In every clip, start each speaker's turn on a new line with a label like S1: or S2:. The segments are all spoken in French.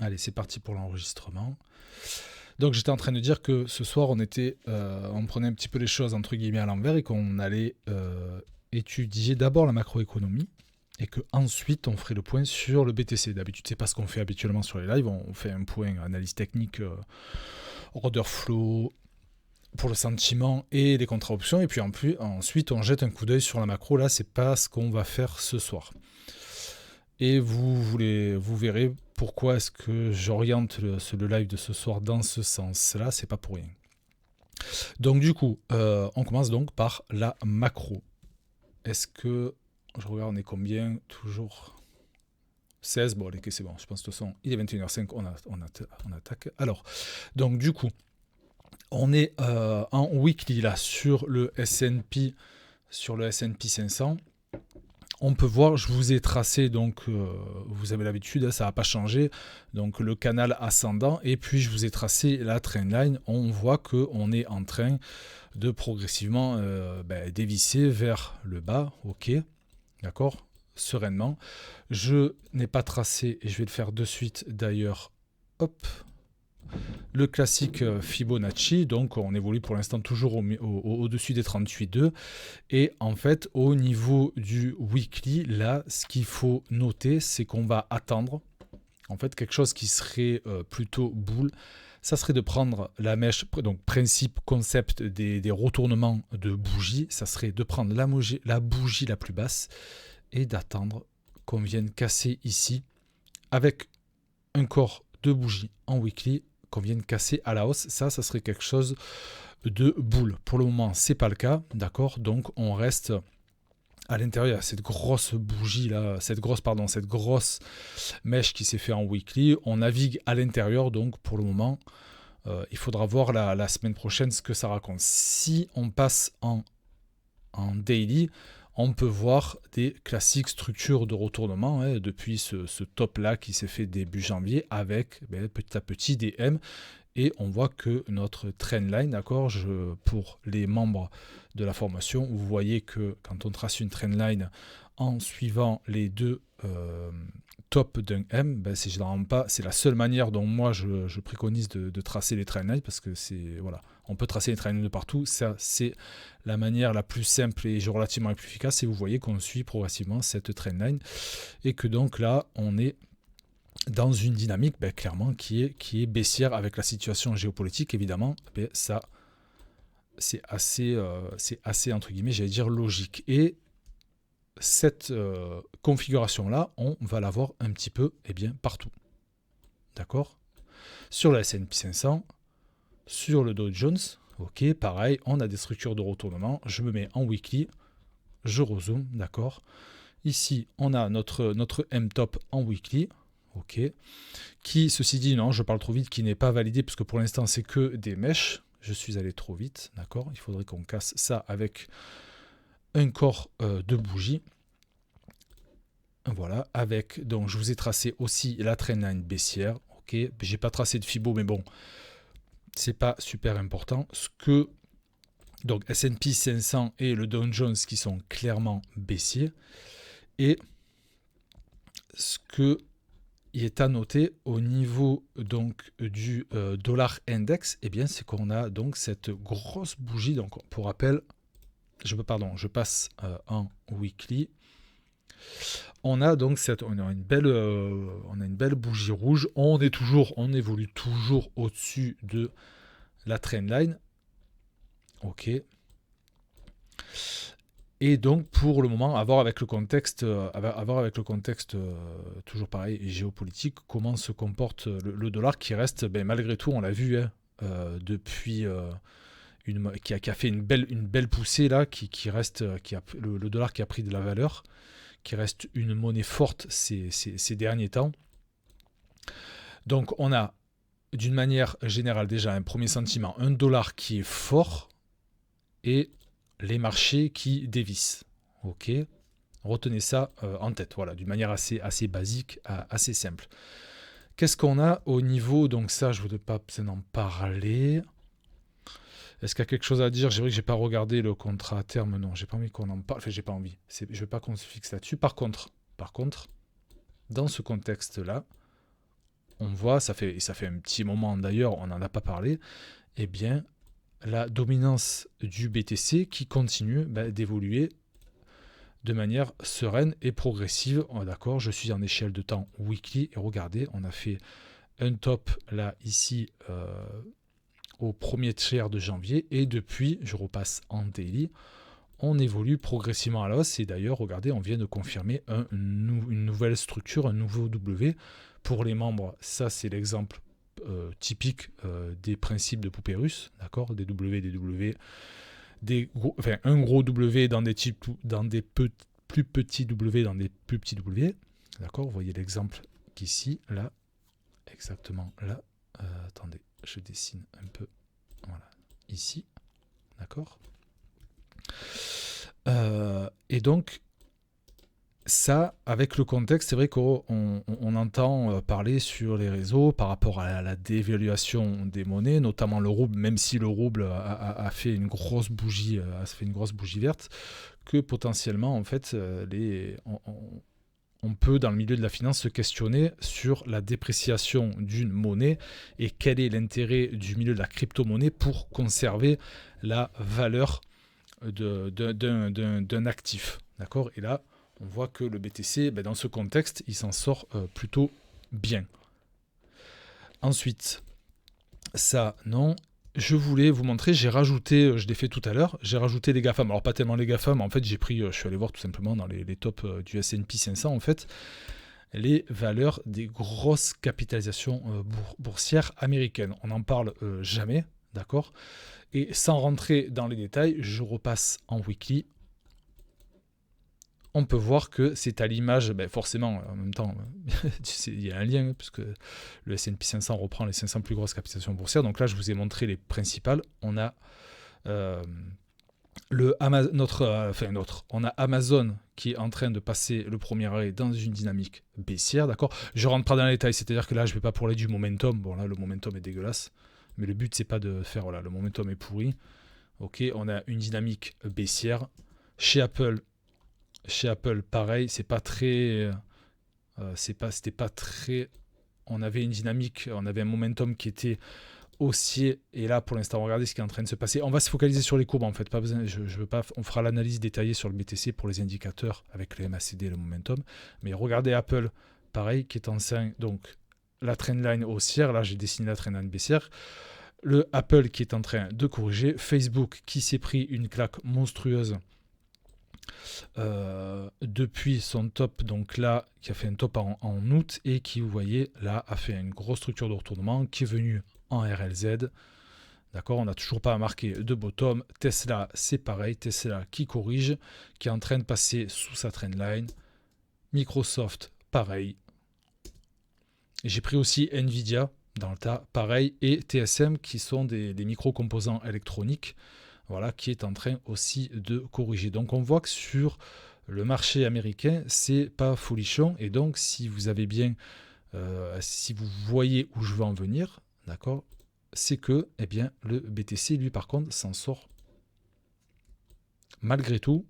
S1: Allez, c'est parti pour l'enregistrement. Donc j'étais en train de dire que ce soir on prenait un petit peu les choses entre guillemets à l'envers et qu'on allait étudier d'abord la macroéconomie et que ensuite on ferait le point sur le BTC. D'habitude c'est pas ce qu'on fait habituellement sur les lives, on fait un point analyse technique, order flow pour le sentiment et les contraoptions et puis ensuite on jette un coup d'œil sur la macro. Là c'est pas ce qu'on va faire ce soir. Et vous verrez pourquoi est-ce que j'oriente le live de ce soir dans ce sens-là, c'est pas pour rien. Donc du coup, on commence donc par la macro. Est-ce que, je regarde, on est combien? Toujours 16, bon allez, c'est bon, je pense que de toute façon, il est 21h05, on attaque. Alors, donc du coup, on est en weekly là sur le S&P 500. On peut voir, je vous ai tracé, donc vous avez l'habitude, ça n'a pas changé, donc le canal ascendant, et puis je vous ai tracé la trendline. On voit qu'on est en train de progressivement dévisser vers le bas, ok, d'accord, sereinement. Je n'ai pas tracé, et je vais le faire de suite d'ailleurs, hop, le classique Fibonacci, donc on évolue pour l'instant toujours au-dessus des 38,2. Et en fait, au niveau du weekly, là, ce qu'il faut noter, c'est qu'on va attendre en fait quelque chose qui serait plutôt bull. Ça serait de prendre la mèche, donc principe, concept des retournements de bougie, ça serait de prendre la bougie la plus basse et d'attendre qu'on vienne casser ici avec un corps de bougie en weekly, qu'on vienne casser à la hausse. Ça serait quelque chose de boule. Pour le moment, c'est pas le cas, d'accord? Donc on reste à l'intérieur, cette grosse bougie là, cette grosse mèche qui s'est fait en weekly. On navigue à l'intérieur, donc pour le moment, il faudra voir la semaine prochaine ce que ça raconte. Si on passe en daily, on peut voir des classiques structures de retournement depuis ce top là qui s'est fait début janvier avec petit à petit des M. Et on voit que notre trendline, d'accord, pour les membres de la formation, vous voyez que quand on trace une trendline en suivant les deux tops d'un M, c'est généralement pas, c'est la seule manière dont moi je préconise de tracer les trendlines, parce que c'est, voilà, on peut tracer les trendlines de partout, ça c'est la manière la plus simple et relativement la plus efficace, et vous voyez qu'on suit progressivement cette trendline, et que donc là, on est dans une dynamique clairement qui est baissière avec la situation géopolitique, évidemment, ça c'est assez entre guillemets, j'allais dire logique. Et cette configuration là, on va la voir un petit peu partout, d'accord, sur le S&P 500, sur le Dow Jones, ok, pareil, on a des structures de retournement. Je me mets en weekly, je rezoome, d'accord, ici on a notre M-top en weekly, ok, qui, ceci dit, non, je parle trop vite, qui n'est pas validé, parce que pour l'instant, c'est que des mèches. Je suis allé trop vite, d'accord. Il faudrait qu'on casse ça avec un corps de bougie. Voilà, avec, donc je vous ai tracé aussi la trendline baissière, ok. J'ai pas tracé de Fibo, mais bon, c'est pas super important. Donc S&P 500 et le Dow Jones qui sont clairement baissiers. Et ce que il est à noter au niveau donc du dollar index, c'est qu'on a donc cette grosse bougie. Donc pour rappel, je passe en weekly. On a donc on a une belle bougie rouge. On évolue toujours au-dessus de la trendline. Ok. Et donc, pour le moment, avoir avec le contexte toujours pareil, géopolitique, comment se comporte le dollar qui reste, malgré tout, on l'a vu, depuis qui a fait une belle poussée là, qui reste, le dollar qui a pris de la valeur, qui reste une monnaie forte ces derniers temps. Donc, on a d'une manière générale déjà un premier sentiment, un dollar qui est fort et les marchés qui dévissent. Ok, retenez ça en tête, voilà, d'une manière assez basique, assez simple. Qu'est-ce qu'on a au niveau, donc ça, je ne voudrais pas en parler. Est-ce qu'il y a quelque chose à dire? J'ai vrai que j'ai pas regardé le contrat à terme, non, j'ai pas envie qu'on en parle, enfin j'ai pas envie, je veux pas qu'on se fixe là-dessus. Par contre, dans ce contexte-là, on voit, ça fait un petit moment d'ailleurs, on n'en a pas parlé, eh bien, la dominance du BTC qui continue d'évoluer de manière sereine et progressive. D'accord, je suis en échelle de temps weekly et regardez, on a fait un top là ici au premier tiers de janvier et depuis, je repasse en daily, on évolue progressivement à la hausse et d'ailleurs, regardez, on vient de confirmer une nouvelle structure, un nouveau W. Pour les membres, ça c'est l'exemple typique des principes de poupée russe, d'accord, des W, des W, un gros W dans des plus petits W dans des plus petits W, d'accord, vous voyez l'exemple qu'ici, là, exactement là, attendez, je dessine un peu, voilà, ici, d'accord. Et donc, ça, avec le contexte, c'est vrai qu'on entend parler sur les réseaux par rapport à la dévaluation des monnaies, notamment le rouble, même si le rouble a fait une grosse bougie, verte, que potentiellement, en fait, on peut, dans le milieu de la finance, se questionner sur la dépréciation d'une monnaie et quel est l'intérêt du milieu de la crypto-monnaie pour conserver la valeur d'un actif. D'accord ? Et là, on voit que le BTC, dans ce contexte, il s'en sort plutôt bien. Ensuite, ça, non. Je voulais vous montrer, j'ai rajouté, je l'ai fait tout à l'heure, j'ai rajouté les GAFAM. Alors, pas tellement les GAFAM, en fait, je suis allé voir tout simplement dans les tops du S&P 500, en fait, les valeurs des grosses capitalisations boursières américaines. On n'en parle jamais, d'accord ? Et sans rentrer dans les détails, je repasse en weekly. On peut voir que c'est à l'image, forcément, en même temps, il y a un lien, puisque le S&P 500 reprend les 500 plus grosses capitalisations boursières. Donc là, je vous ai montré les principales. On a on a Amazon qui est en train de passer le premier arrêt dans une dynamique baissière, d'accord ? Je rentre pas dans les détails, c'est-à-dire que là, je ne vais pas parler du momentum. Bon, là, le momentum est dégueulasse. Mais le but, c'est pas de faire, voilà, le momentum est pourri. Ok, on a une dynamique baissière. Chez Apple, pareil, c'est pas très, c'était pas très. On avait une dynamique, on avait un momentum qui était haussier. Et là, pour l'instant, regardez ce qui est en train de se passer. On va se focaliser sur les courbes, en fait. Pas besoin, je veux pas. On fera l'analyse détaillée sur le BTC pour les indicateurs avec le MACD et le momentum. Mais regardez Apple, pareil, qui est en train, donc la trendline haussière. Là, j'ai dessiné la trendline baissière. Le Apple qui est en train de corriger. Facebook qui s'est pris une claque monstrueuse depuis son top, donc là, qui a fait un top en août et qui, vous voyez, là, a fait une grosse structure de retournement qui est venue en RLZ. D'accord, on n'a toujours pas marqué de bottom. Tesla, c'est pareil. Tesla qui corrige, qui est en train de passer sous sa trendline. Microsoft, pareil. J'ai pris aussi Nvidia dans le tas, pareil, et TSM qui sont des micro-composants électroniques, voilà, qui est en train aussi de corriger. Donc on voit que sur le marché américain, c'est pas folichon, et donc si vous avez bien, si vous voyez où je veux en venir, d'accord, c'est que, eh bien, le BTC, lui, par contre, s'en sort malgré tout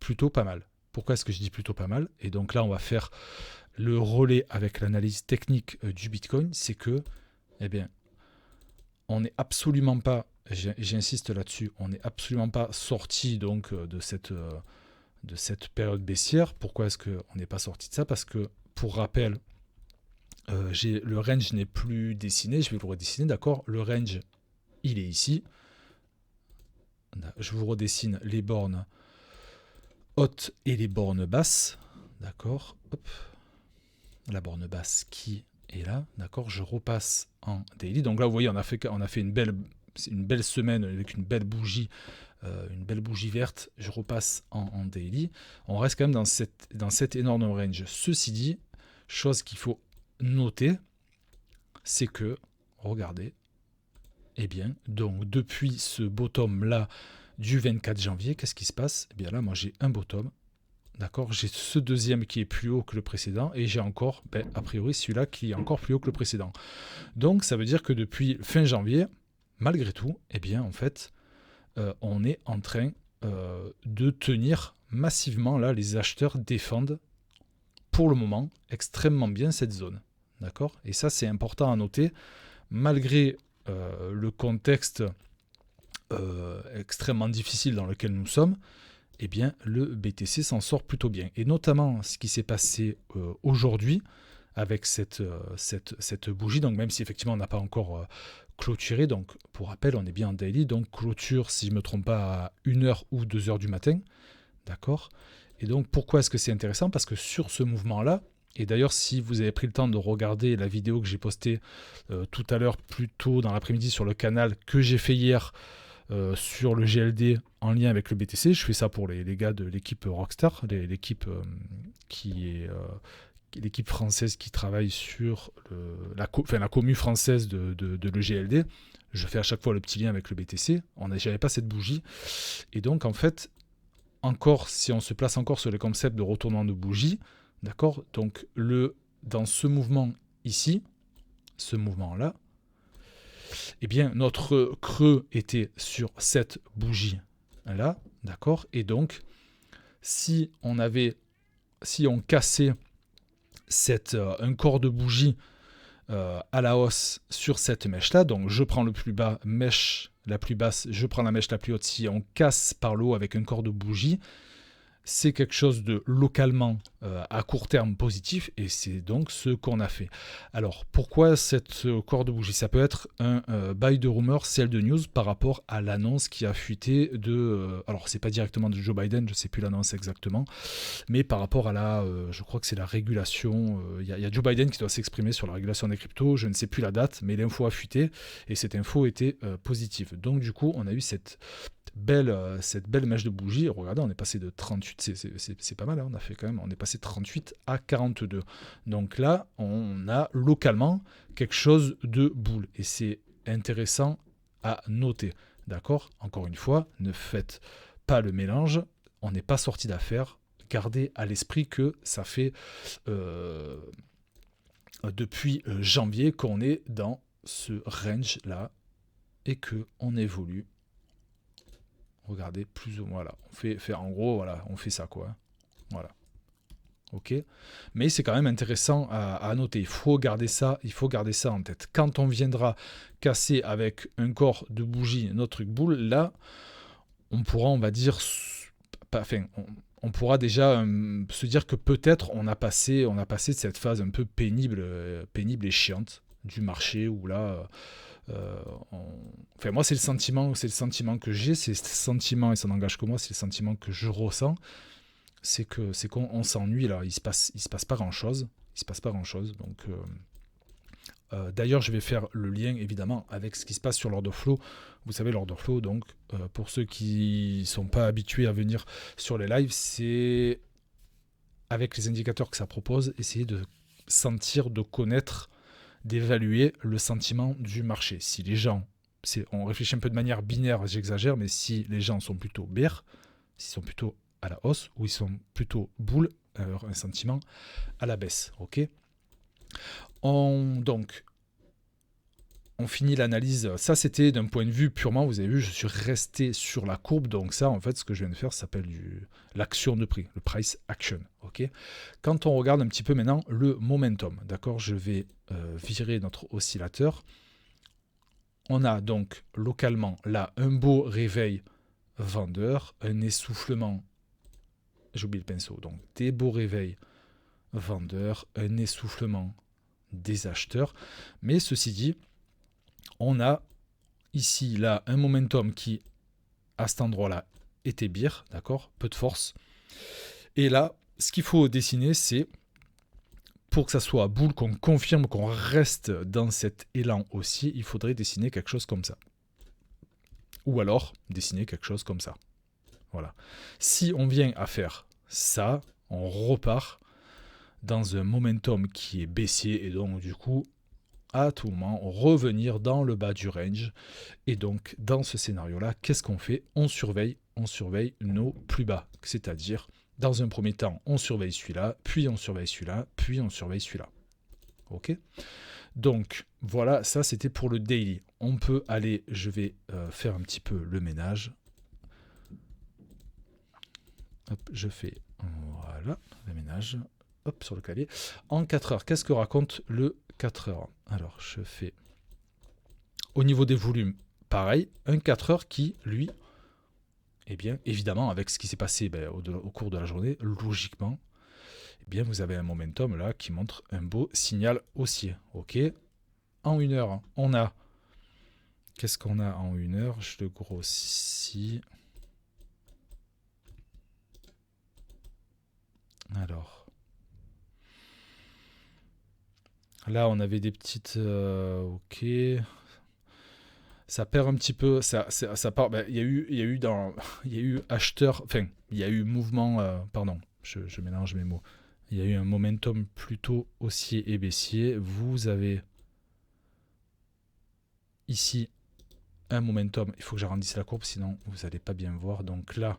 S1: plutôt pas mal. Pourquoi est-ce que je dis plutôt pas mal ? Et donc là, on va faire le relais avec l'analyse technique du Bitcoin, c'est que, eh bien, on n'est absolument pas, j'insiste là-dessus, on n'est absolument pas sorti donc de cette période baissière. Pourquoi est-ce qu'on n'est pas sorti de ça ? Parce que, pour rappel, le range n'est plus dessiné, je vais le redessiner, d'accord ? Le range, il est ici. Je vous redessine les bornes hautes et les bornes basses, d'accord ? Hop. La borne basse qui est là, d'accord ? Je repasse en daily. Donc là, vous voyez, on a fait une belle semaine avec une belle bougie verte. Je repasse en daily. On reste quand même dans cette énorme range. Ceci dit, chose qu'il faut noter, c'est que, regardez, eh bien, donc depuis ce bottom là du 24 janvier, qu'est-ce qui se passe ? Eh bien là, moi j'ai un bottom. D'accord, j'ai ce deuxième qui est plus haut que le précédent et j'ai encore, a priori, celui-là qui est encore plus haut que le précédent. Donc, ça veut dire que depuis fin janvier, malgré tout, eh bien, en fait, on est en train de tenir massivement. Là, les acheteurs défendent pour le moment extrêmement bien cette zone. d'accord? Et ça, c'est important à noter, malgré le contexte extrêmement difficile dans lequel nous sommes, eh bien, le BTC s'en sort plutôt bien. Et notamment, ce qui s'est passé aujourd'hui avec cette bougie, donc même si effectivement on n'a pas encore clôturé, donc pour rappel, on est bien en daily, donc clôture, si je ne me trompe pas, à 1h ou 2h du matin, d'accord? Et donc, pourquoi est-ce que c'est intéressant? Parce que sur ce mouvement-là, et d'ailleurs, si vous avez pris le temps de regarder la vidéo que j'ai postée tout à l'heure, plus tôt dans l'après-midi sur le canal, que j'ai fait hier sur le GLD en lien avec le BTC, je fais ça pour les gars de l'équipe Rockstar, l'équipe qui est l'équipe française qui travaille sur la commu française de l'EGLD. Je fais à chaque fois le petit lien avec le BTC. J'avais pas cette bougie. Et donc, en fait, encore, si on se place encore sur le concept de retournement de bougie, d'accord? Donc, dans ce mouvement ici, ce mouvement-là, eh bien, notre creux était sur cette bougie-là, d'accord? Et donc, si on cassait un corps de bougie à la hausse sur cette mèche-là, donc je prends le plus bas, mèche la plus basse, je prends la mèche la plus haute, si on casse par le haut avec un corps de bougie, c'est quelque chose de localement à court terme positif, et c'est donc ce qu'on a fait. Alors, pourquoi cette corps de bougie? Ça peut être un buy de rumeur, sell de news par rapport à l'annonce qui a fuité de... alors, c'est pas directement de Joe Biden, je sais plus l'annonce exactement, mais par rapport à je crois que c'est la régulation, il y a Joe Biden qui doit s'exprimer sur la régulation des cryptos, je ne sais plus la date, mais l'info a fuité, et cette info était positive. Donc, du coup, on a eu cette belle mèche de bougie. Regardez, on est passé de 38, c'est pas mal, hein, on est passé de 38 à 42. Donc là, on a localement quelque chose de boule. Et c'est intéressant à noter. D'accord? Encore une fois, ne faites pas le mélange. On n'est pas sorti d'affaires. Gardez à l'esprit que ça fait depuis janvier qu'on est dans ce range-là et qu'on évolue. Regardez, plus ou moins là. On fait en gros, voilà, on fait ça quoi. Voilà. Ok. Mais c'est quand même intéressant à noter. Il faut garder ça en tête. Quand on viendra casser avec un corps de bougie notre truc boule, là, on pourra, on va dire, on pourra déjà se dire que peut-être on a passé cette phase un peu pénible et chiante du marché où là. Enfin, moi, c'est le sentiment que j'ai, c'est le sentiment, et ça n'engage que moi, c'est le sentiment que je ressens, c'est qu'on s'ennuie là, il se passe pas grand chose, donc d'ailleurs, je vais faire le lien évidemment avec ce qui se passe sur l'order flow. Vous savez, l'order flow, donc pour ceux qui sont pas habitués à venir sur les lives, c'est avec les indicateurs que ça propose, essayer de sentir, de connaître, d'évaluer le sentiment du marché. Si les gens, on réfléchit un peu de manière binaire, j'exagère, mais si les gens sont plutôt bear, s'ils sont plutôt à la hausse, ou ils sont plutôt bull, alors un sentiment à la baisse. Ok. Donc, on finit l'analyse. Ça, c'était d'un point de vue purement, vous avez vu, je suis resté sur la courbe. Donc ça, en fait, ce que je viens de faire, ça s'appelle l'action de prix, le price action. Ok. Quand on regarde un petit peu maintenant le momentum, d'accord, je vais virer notre oscillateur. On a donc localement là un beau réveil vendeur, un essoufflement, j'oublie le pinceau, donc des beaux réveils vendeurs, un essoufflement des acheteurs. Mais ceci dit, on a ici, là, un momentum qui, à cet endroit-là, était bear, d'accord, peu de force. Et là, ce qu'il faut dessiner, c'est, pour que ça soit bull, qu'on confirme qu'on reste dans cet élan aussi, il faudrait dessiner quelque chose comme ça. Ou alors, dessiner quelque chose comme ça. Voilà. Si on vient à faire ça, on repart dans un momentum qui est baissier, et donc, du coup, à tout moment, revenir dans le bas du range. Et donc, dans ce scénario-là, qu'est-ce qu'on fait? On surveille nos plus bas. C'est-à-dire, dans un premier temps, on surveille celui-là, puis on surveille celui-là, puis on surveille celui-là. Ok? Donc, voilà, ça c'était pour le daily. On peut aller, je vais faire un petit peu le ménage. Hop, je fais, voilà, le ménage. hop, sur le clavier. En 4 heures, qu'est-ce que raconte le 4 heures? Alors, je fais au niveau des volumes, pareil, un 4 heures qui, lui, eh bien, évidemment, avec ce qui s'est passé au cours de la journée, logiquement, eh bien, vous avez un momentum là qui montre un beau signal haussier. Ok. En 1 heure, on a... Qu'est-ce qu'on a en 1 heure? Je le grossis. Alors... Là, on avait des petites... ok... Ça perd un petit peu, ça part. Il y a eu dans, il y a eu acheteur, enfin, il y a eu mouvement, pardon, je mélange mes mots. Il y a eu un momentum plutôt haussier et baissier. Vous avez ici un momentum. Il faut que j'arrondisse la courbe, sinon vous n'allez pas bien voir. Donc là,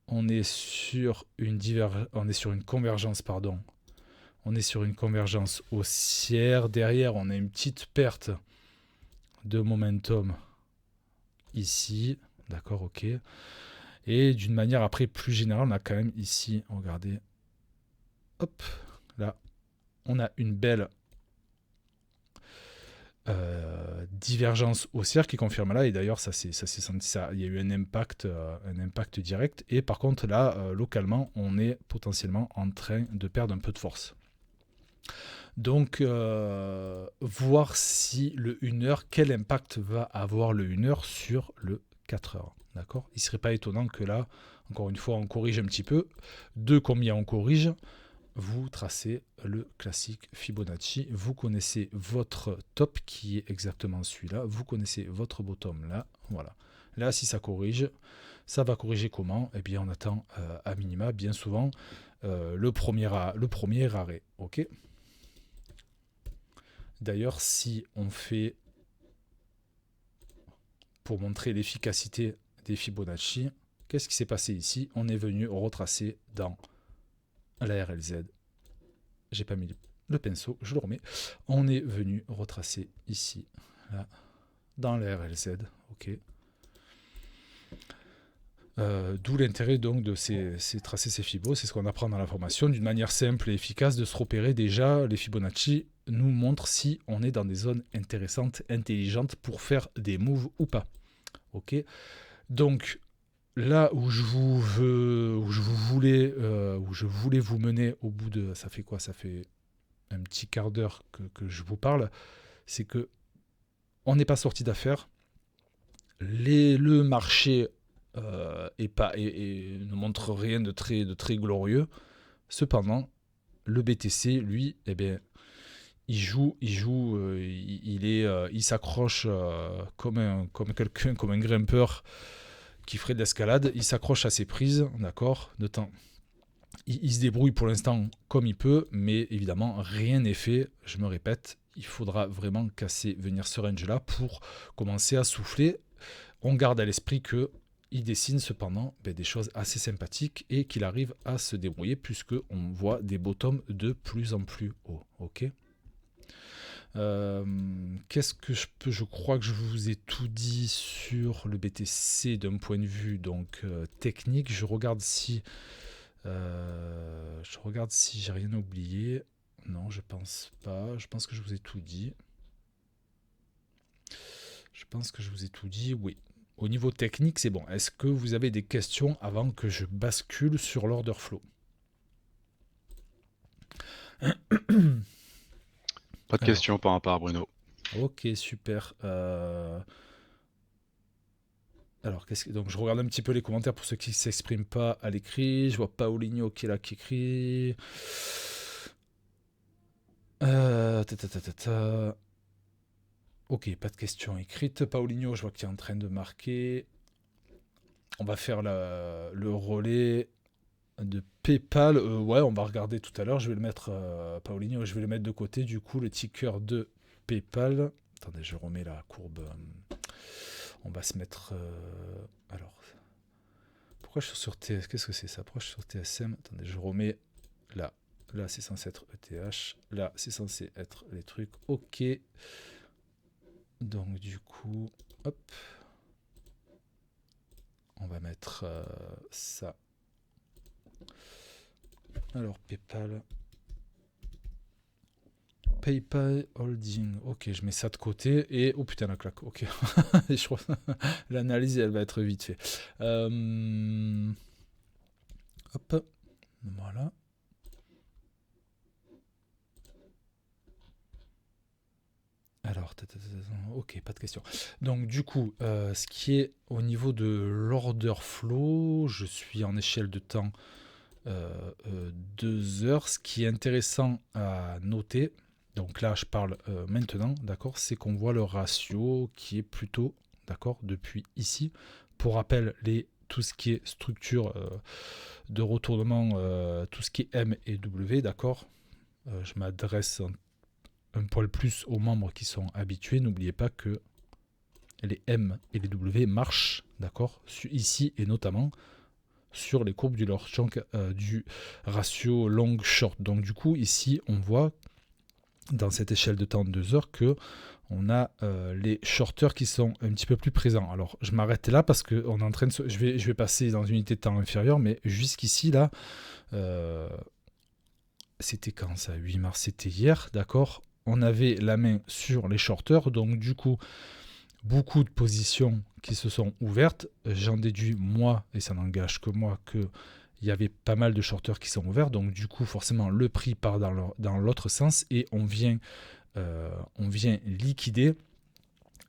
S1: on est sur une convergence, pardon. On est sur une convergence haussière. Derrière, on a une petite perte de momentum ici, d'accord, ok. Et d'une manière après plus générale, on a quand même ici, regardez, hop, là, on a une belle divergence haussière qui confirme là, et d'ailleurs ça s'est senti, ça, il y a eu un impact direct, et par contre là, localement, on est potentiellement en train de perdre un peu de force. Donc, voir si le 1 heure, quel impact va avoir le 1 heure sur le 4 heures. D'accord ? Il ne serait pas étonnant que là, encore une fois, on corrige un petit peu. De combien on corrige ? Vous tracez le classique Fibonacci. Vous connaissez votre top qui est exactement celui-là. Vous connaissez votre bottom là. Voilà. Là, si ça corrige, ça va corriger comment ? Eh bien, on attend à minima, bien souvent, le premier arrêt. Ok ? D'ailleurs, si on fait, pour montrer l'efficacité des Fibonacci, qu'est-ce qui s'est passé ici? On est venu retracer dans la RLZ. J'ai pas mis le pinceau, je le remets. On est venu retracer ici, là, dans la RLZ. Ok. D'où l'intérêt donc de tracer ces fibos, c'est ce qu'on apprend dans la formation, d'une manière simple et efficace de se repérer. Déjà, les Fibonacci nous montrent si on est dans des zones intéressantes, intelligentes pour faire des moves ou pas. Ok. Donc là où je voulais vous mener au bout de, ça fait quoi? Ça fait un petit quart d'heure que je vous parle. C'est que on n'est pas sorti d'affaires. Le marché ne montre rien de très glorieux. Cependant, le BTC, lui, eh bien, il s'accroche comme un grimpeur qui ferait de l'escalade. Il s'accroche à ses prises, d'accord, de temps. Il se débrouille pour l'instant comme il peut, mais évidemment, rien n'est fait. Je me répète, il faudra vraiment venir ce range-là pour commencer à souffler. On garde à l'esprit que il dessine cependant des choses assez sympathiques et qu'il arrive à se débrouiller puisqu'on voit des bottoms de plus en plus haut. Ok. Qu'est-ce que je crois que je vous ai tout dit sur le BTC d'un point de vue donc technique. Je regarde si j'ai rien oublié. Non, je pense pas. Je pense que je vous ai tout dit. Oui. Au niveau technique, c'est bon. Est-ce que vous avez des questions avant que je bascule sur l'order flow?
S2: Pas de questions par rapport à Bruno.
S1: Ok, super. Alors, donc je regarde un petit peu les commentaires pour ceux qui ne s'expriment pas à l'écrit. Je vois Paulinho qui est là qui écrit. Ok, pas de questions écrites. Paulinho, je vois qu'il est en train de marquer. On va faire le relais de PayPal. Ouais, on va regarder tout à l'heure. Je vais le mettre, Paulinho, je vais le mettre de côté. Du coup, le ticker de PayPal. Attendez, je remets la courbe. On va se mettre. Alors, pourquoi je suis sur TSM? Qu'est-ce que c'est ça? Pourquoi je suis sur TSM? Attendez, je remets là. Là, c'est censé être ETH. Là, c'est censé être les trucs. Ok. Donc, du coup, hop. On va mettre ça. Alors, PayPal Holding. Ok, je mets ça de côté. Et oh putain, la claque. Ok. Je crois l'analyse, elle va être vite fait. Hop. Voilà. Alors, ok, pas de question. Donc, du coup, ce qui est au niveau de l'order flow, je suis en échelle de temps 2 heures. Ce qui est intéressant à noter, donc là, je parle maintenant, d'accord, c'est qu'on voit le ratio qui est plutôt, d'accord, depuis ici. Pour rappel, tout ce qui est structure de retournement, tout ce qui est M et W, d'accord, je m'adresse un poil plus aux membres qui sont habitués. N'oubliez pas que les M et les W marchent, d'accord, ici et notamment sur les courbes du ratio long-short. Donc du coup, ici, on voit dans cette échelle de temps de 2 heures que on a les shorters qui sont un petit peu plus présents. Alors, je m'arrête là parce que on est en train de je vais passer dans une unité de temps inférieure, mais jusqu'ici, là, c'était quand ça 8 mars, c'était hier, d'accord. On avait la main sur les shorters, donc du coup, beaucoup de positions qui se sont ouvertes. J'en déduis, moi, et ça n'engage que moi, qu'il y avait pas mal de shorters qui sont ouverts. Donc du coup, forcément, le prix part dans l'autre sens et on vient liquider.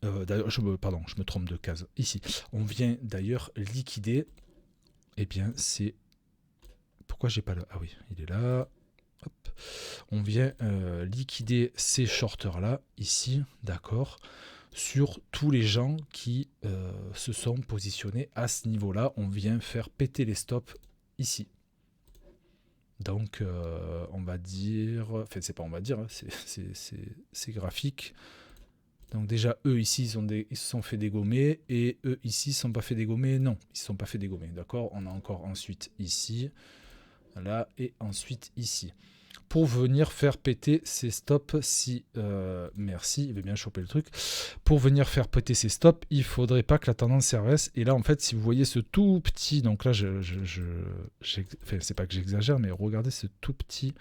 S1: D'ailleurs, je me trompe de case. Ici, on vient d'ailleurs liquider. Eh bien, c'est... Pourquoi j'ai pas le... Ah oui, il est là. Hop. On vient liquider ces shorters-là, ici, d'accord, sur tous les gens qui se sont positionnés à ce niveau-là. On vient faire péter les stops ici. Donc, on va dire... Enfin, c'est pas on va dire, hein, c'est graphique. Donc déjà, eux ici, ils se sont fait dégommer. Et eux ici, ils ne se sont pas fait dégommer. Non, ils ne se sont pas fait dégommer. D'accord. On a encore ensuite ici, là, et ensuite ici. Pour venir faire péter ces stops, merci, il veut bien choper le truc. Pour venir faire péter ces stops, il faudrait pas que la tendance s'inverse. Et là, en fait, si vous voyez ce tout petit, donc là, enfin, c'est pas que j'exagère, mais regardez ce tout petit,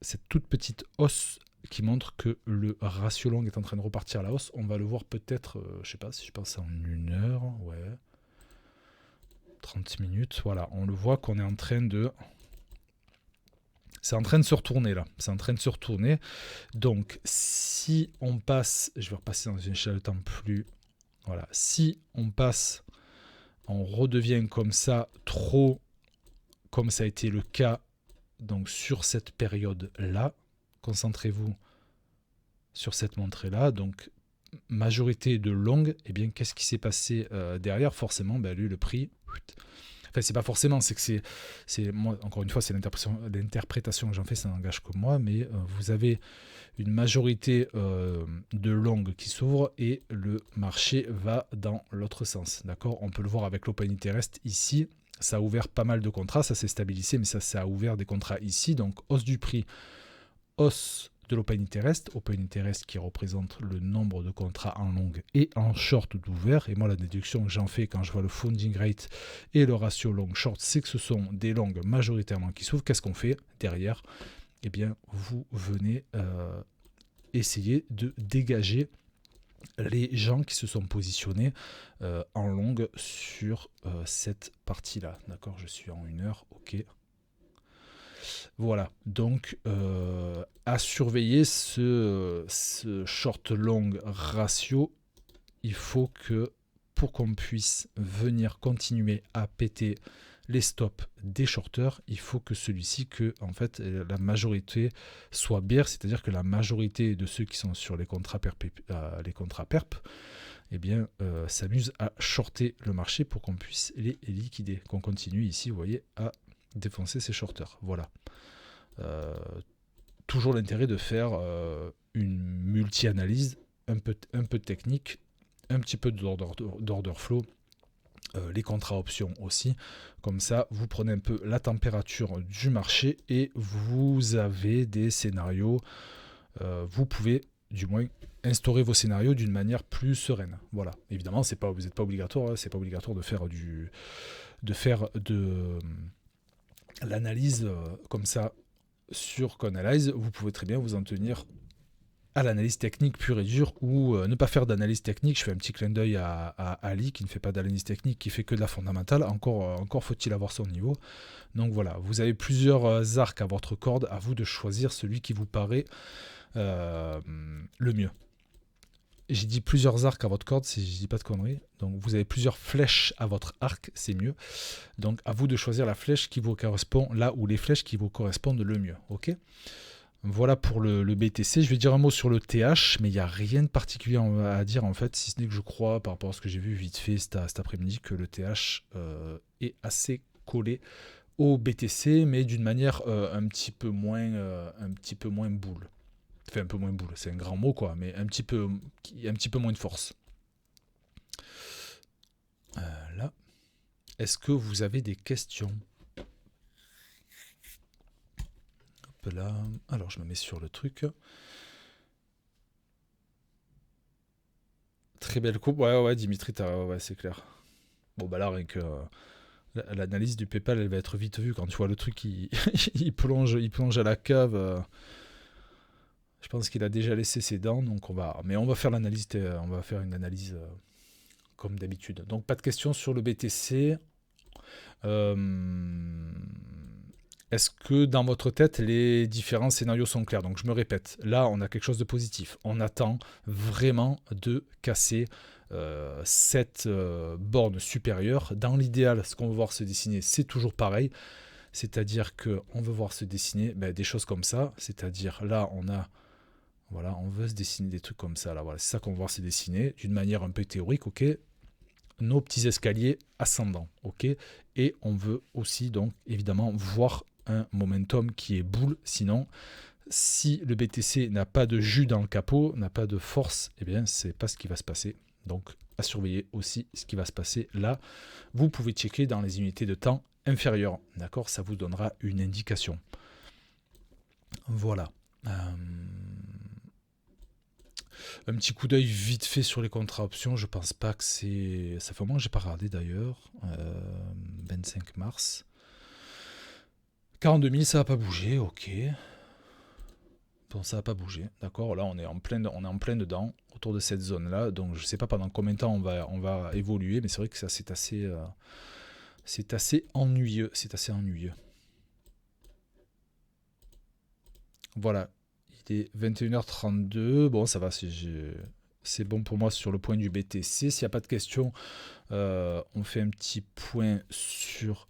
S1: cette toute petite hausse qui montre que le ratio long est en train de repartir à la hausse. On va le voir peut-être, je sais pas si je pense en 1 heure, ouais. 30 minutes, voilà, on le voit qu'on est en train de... C'est en train de se retourner là, c'est en train de se retourner. Donc si on passe, je vais repasser dans une échelle de temps plus... Voilà, si on passe, on redevient comme ça, trop, comme ça a été le cas donc sur cette période-là, concentrez-vous sur cette montrée-là, donc majorité de longue, et bien qu'est-ce qui s'est passé derrière? Forcément, lui, le prix... Enfin, c'est pas forcément, c'est que c'est moi, encore une fois, c'est l'interprétation que j'en fais, ça n'engage que moi, mais vous avez une majorité de longues qui s'ouvre et le marché va dans l'autre sens. D'accord? On peut le voir avec l'open interest ici. Ça a ouvert pas mal de contrats, ça s'est stabilisé, mais ça a ouvert des contrats ici. Donc, hausse du prix, hausse de l'open interest qui représente le nombre de contrats en longue et en short d'ouvert. Et moi, la déduction que j'en fais quand je vois le funding rate et le ratio long-short, c'est que ce sont des longues majoritairement qui s'ouvrent. Qu'est-ce qu'on fait derrière? Eh bien, vous venez essayer de dégager les gens qui se sont positionnés en longue sur cette partie-là. D'accord, je suis en 1 heure, ok. Voilà, donc à surveiller ce short-long ratio, il faut que pour qu'on puisse venir continuer à péter les stops des shorters, il faut que celui-ci, que en fait la majorité soit bear, c'est-à-dire que la majorité de ceux qui sont sur les contrats perp, eh bien, s'amusent à shorter le marché pour qu'on puisse les liquider, qu'on continue ici, vous voyez, à défoncer ces shorters. Voilà. Toujours l'intérêt de faire une multi-analyse, un peu de technique, un petit peu d'order flow, les contrats options aussi. Comme ça, vous prenez un peu la température du marché et vous avez des scénarios. Vous pouvez du moins instaurer vos scénarios d'une manière plus sereine. Voilà. Évidemment, vous n'êtes pas obligatoire, c'est pas obligatoire de faire de faire de l'analyse comme ça sur Coanalyze, vous pouvez très bien vous en tenir à l'analyse technique pure et dure, ou ne pas faire d'analyse technique. Je fais un petit clin d'œil à Ali qui ne fait pas d'analyse technique, qui fait que de la fondamentale. Encore faut-il avoir son niveau. Donc voilà, vous avez plusieurs arcs à votre corde, à vous de choisir celui qui vous paraît le mieux. J'ai dit plusieurs arcs à votre corde, si je dis pas de conneries. Donc vous avez plusieurs flèches à votre arc, c'est mieux. Donc à vous de choisir la flèche qui vous correspond, là où les flèches qui vous correspondent le mieux. Ok ? Voilà pour le BTC. Je vais dire un mot sur le TH, mais il n'y a rien de particulier à dire en fait, si ce n'est que je crois, par rapport à ce que j'ai vu vite fait cet après-midi, que le TH est assez collé au BTC, mais d'une manière un petit peu moins boule. Enfin, un peu moins boule, c'est un grand mot quoi, mais un petit peu moins de force. Là. Est-ce que vous avez des questions ? Là. Alors je me mets sur le truc. Très belle coupe. Ouais, Dimitri, ouais, c'est clair. Bon, bah là, rien que l'analyse du PayPal, elle va être vite vue. Quand tu vois le truc, il plonge à la cave. Je pense qu'il a déjà laissé ses dents, donc on va faire l'analyse. On va faire une analyse comme d'habitude. Donc pas de questions sur le BTC. Est-ce que dans votre tête, les différents scénarios sont clairs ? Donc je me répète, là on a quelque chose de positif. On attend vraiment de casser cette borne supérieure. Dans l'idéal, ce qu'on veut voir se dessiner, c'est toujours pareil. C'est-à-dire qu'on veut voir se dessiner des choses comme ça. C'est-à-dire là on veut se dessiner des trucs comme ça. Là, voilà, c'est ça qu'on veut voir se dessiner d'une manière un peu théorique, ok ? Nos petits escaliers ascendants, ok ? Et on veut aussi donc évidemment voir un momentum qui est boule, sinon si le BTC n'a pas de jus dans le capot, n'a pas de force, eh bien c'est pas ce qui va se passer. Donc à surveiller aussi ce qui va se passer là. Vous pouvez checker dans les unités de temps inférieures, d'accord ? Ça vous donnera une indication. Voilà. Un petit coup d'œil vite fait sur les contrats options, je pense pas que c'est... Ça fait un moment que j'ai pas regardé d'ailleurs. 25 mars. 42 000, ça va pas bouger, ok. Bon, ça va pas bouger, d'accord. Là, on est en plein dedans, autour de cette zone-là. Donc, je sais pas pendant combien de temps on va évoluer, mais c'est vrai que ça, c'est assez ennuyeux. C'est assez ennuyeux. Voilà. Il est 21h32. Bon, ça va, c'est bon pour moi sur le point du BTC. S'il n'y a pas de questions, on fait un petit point sur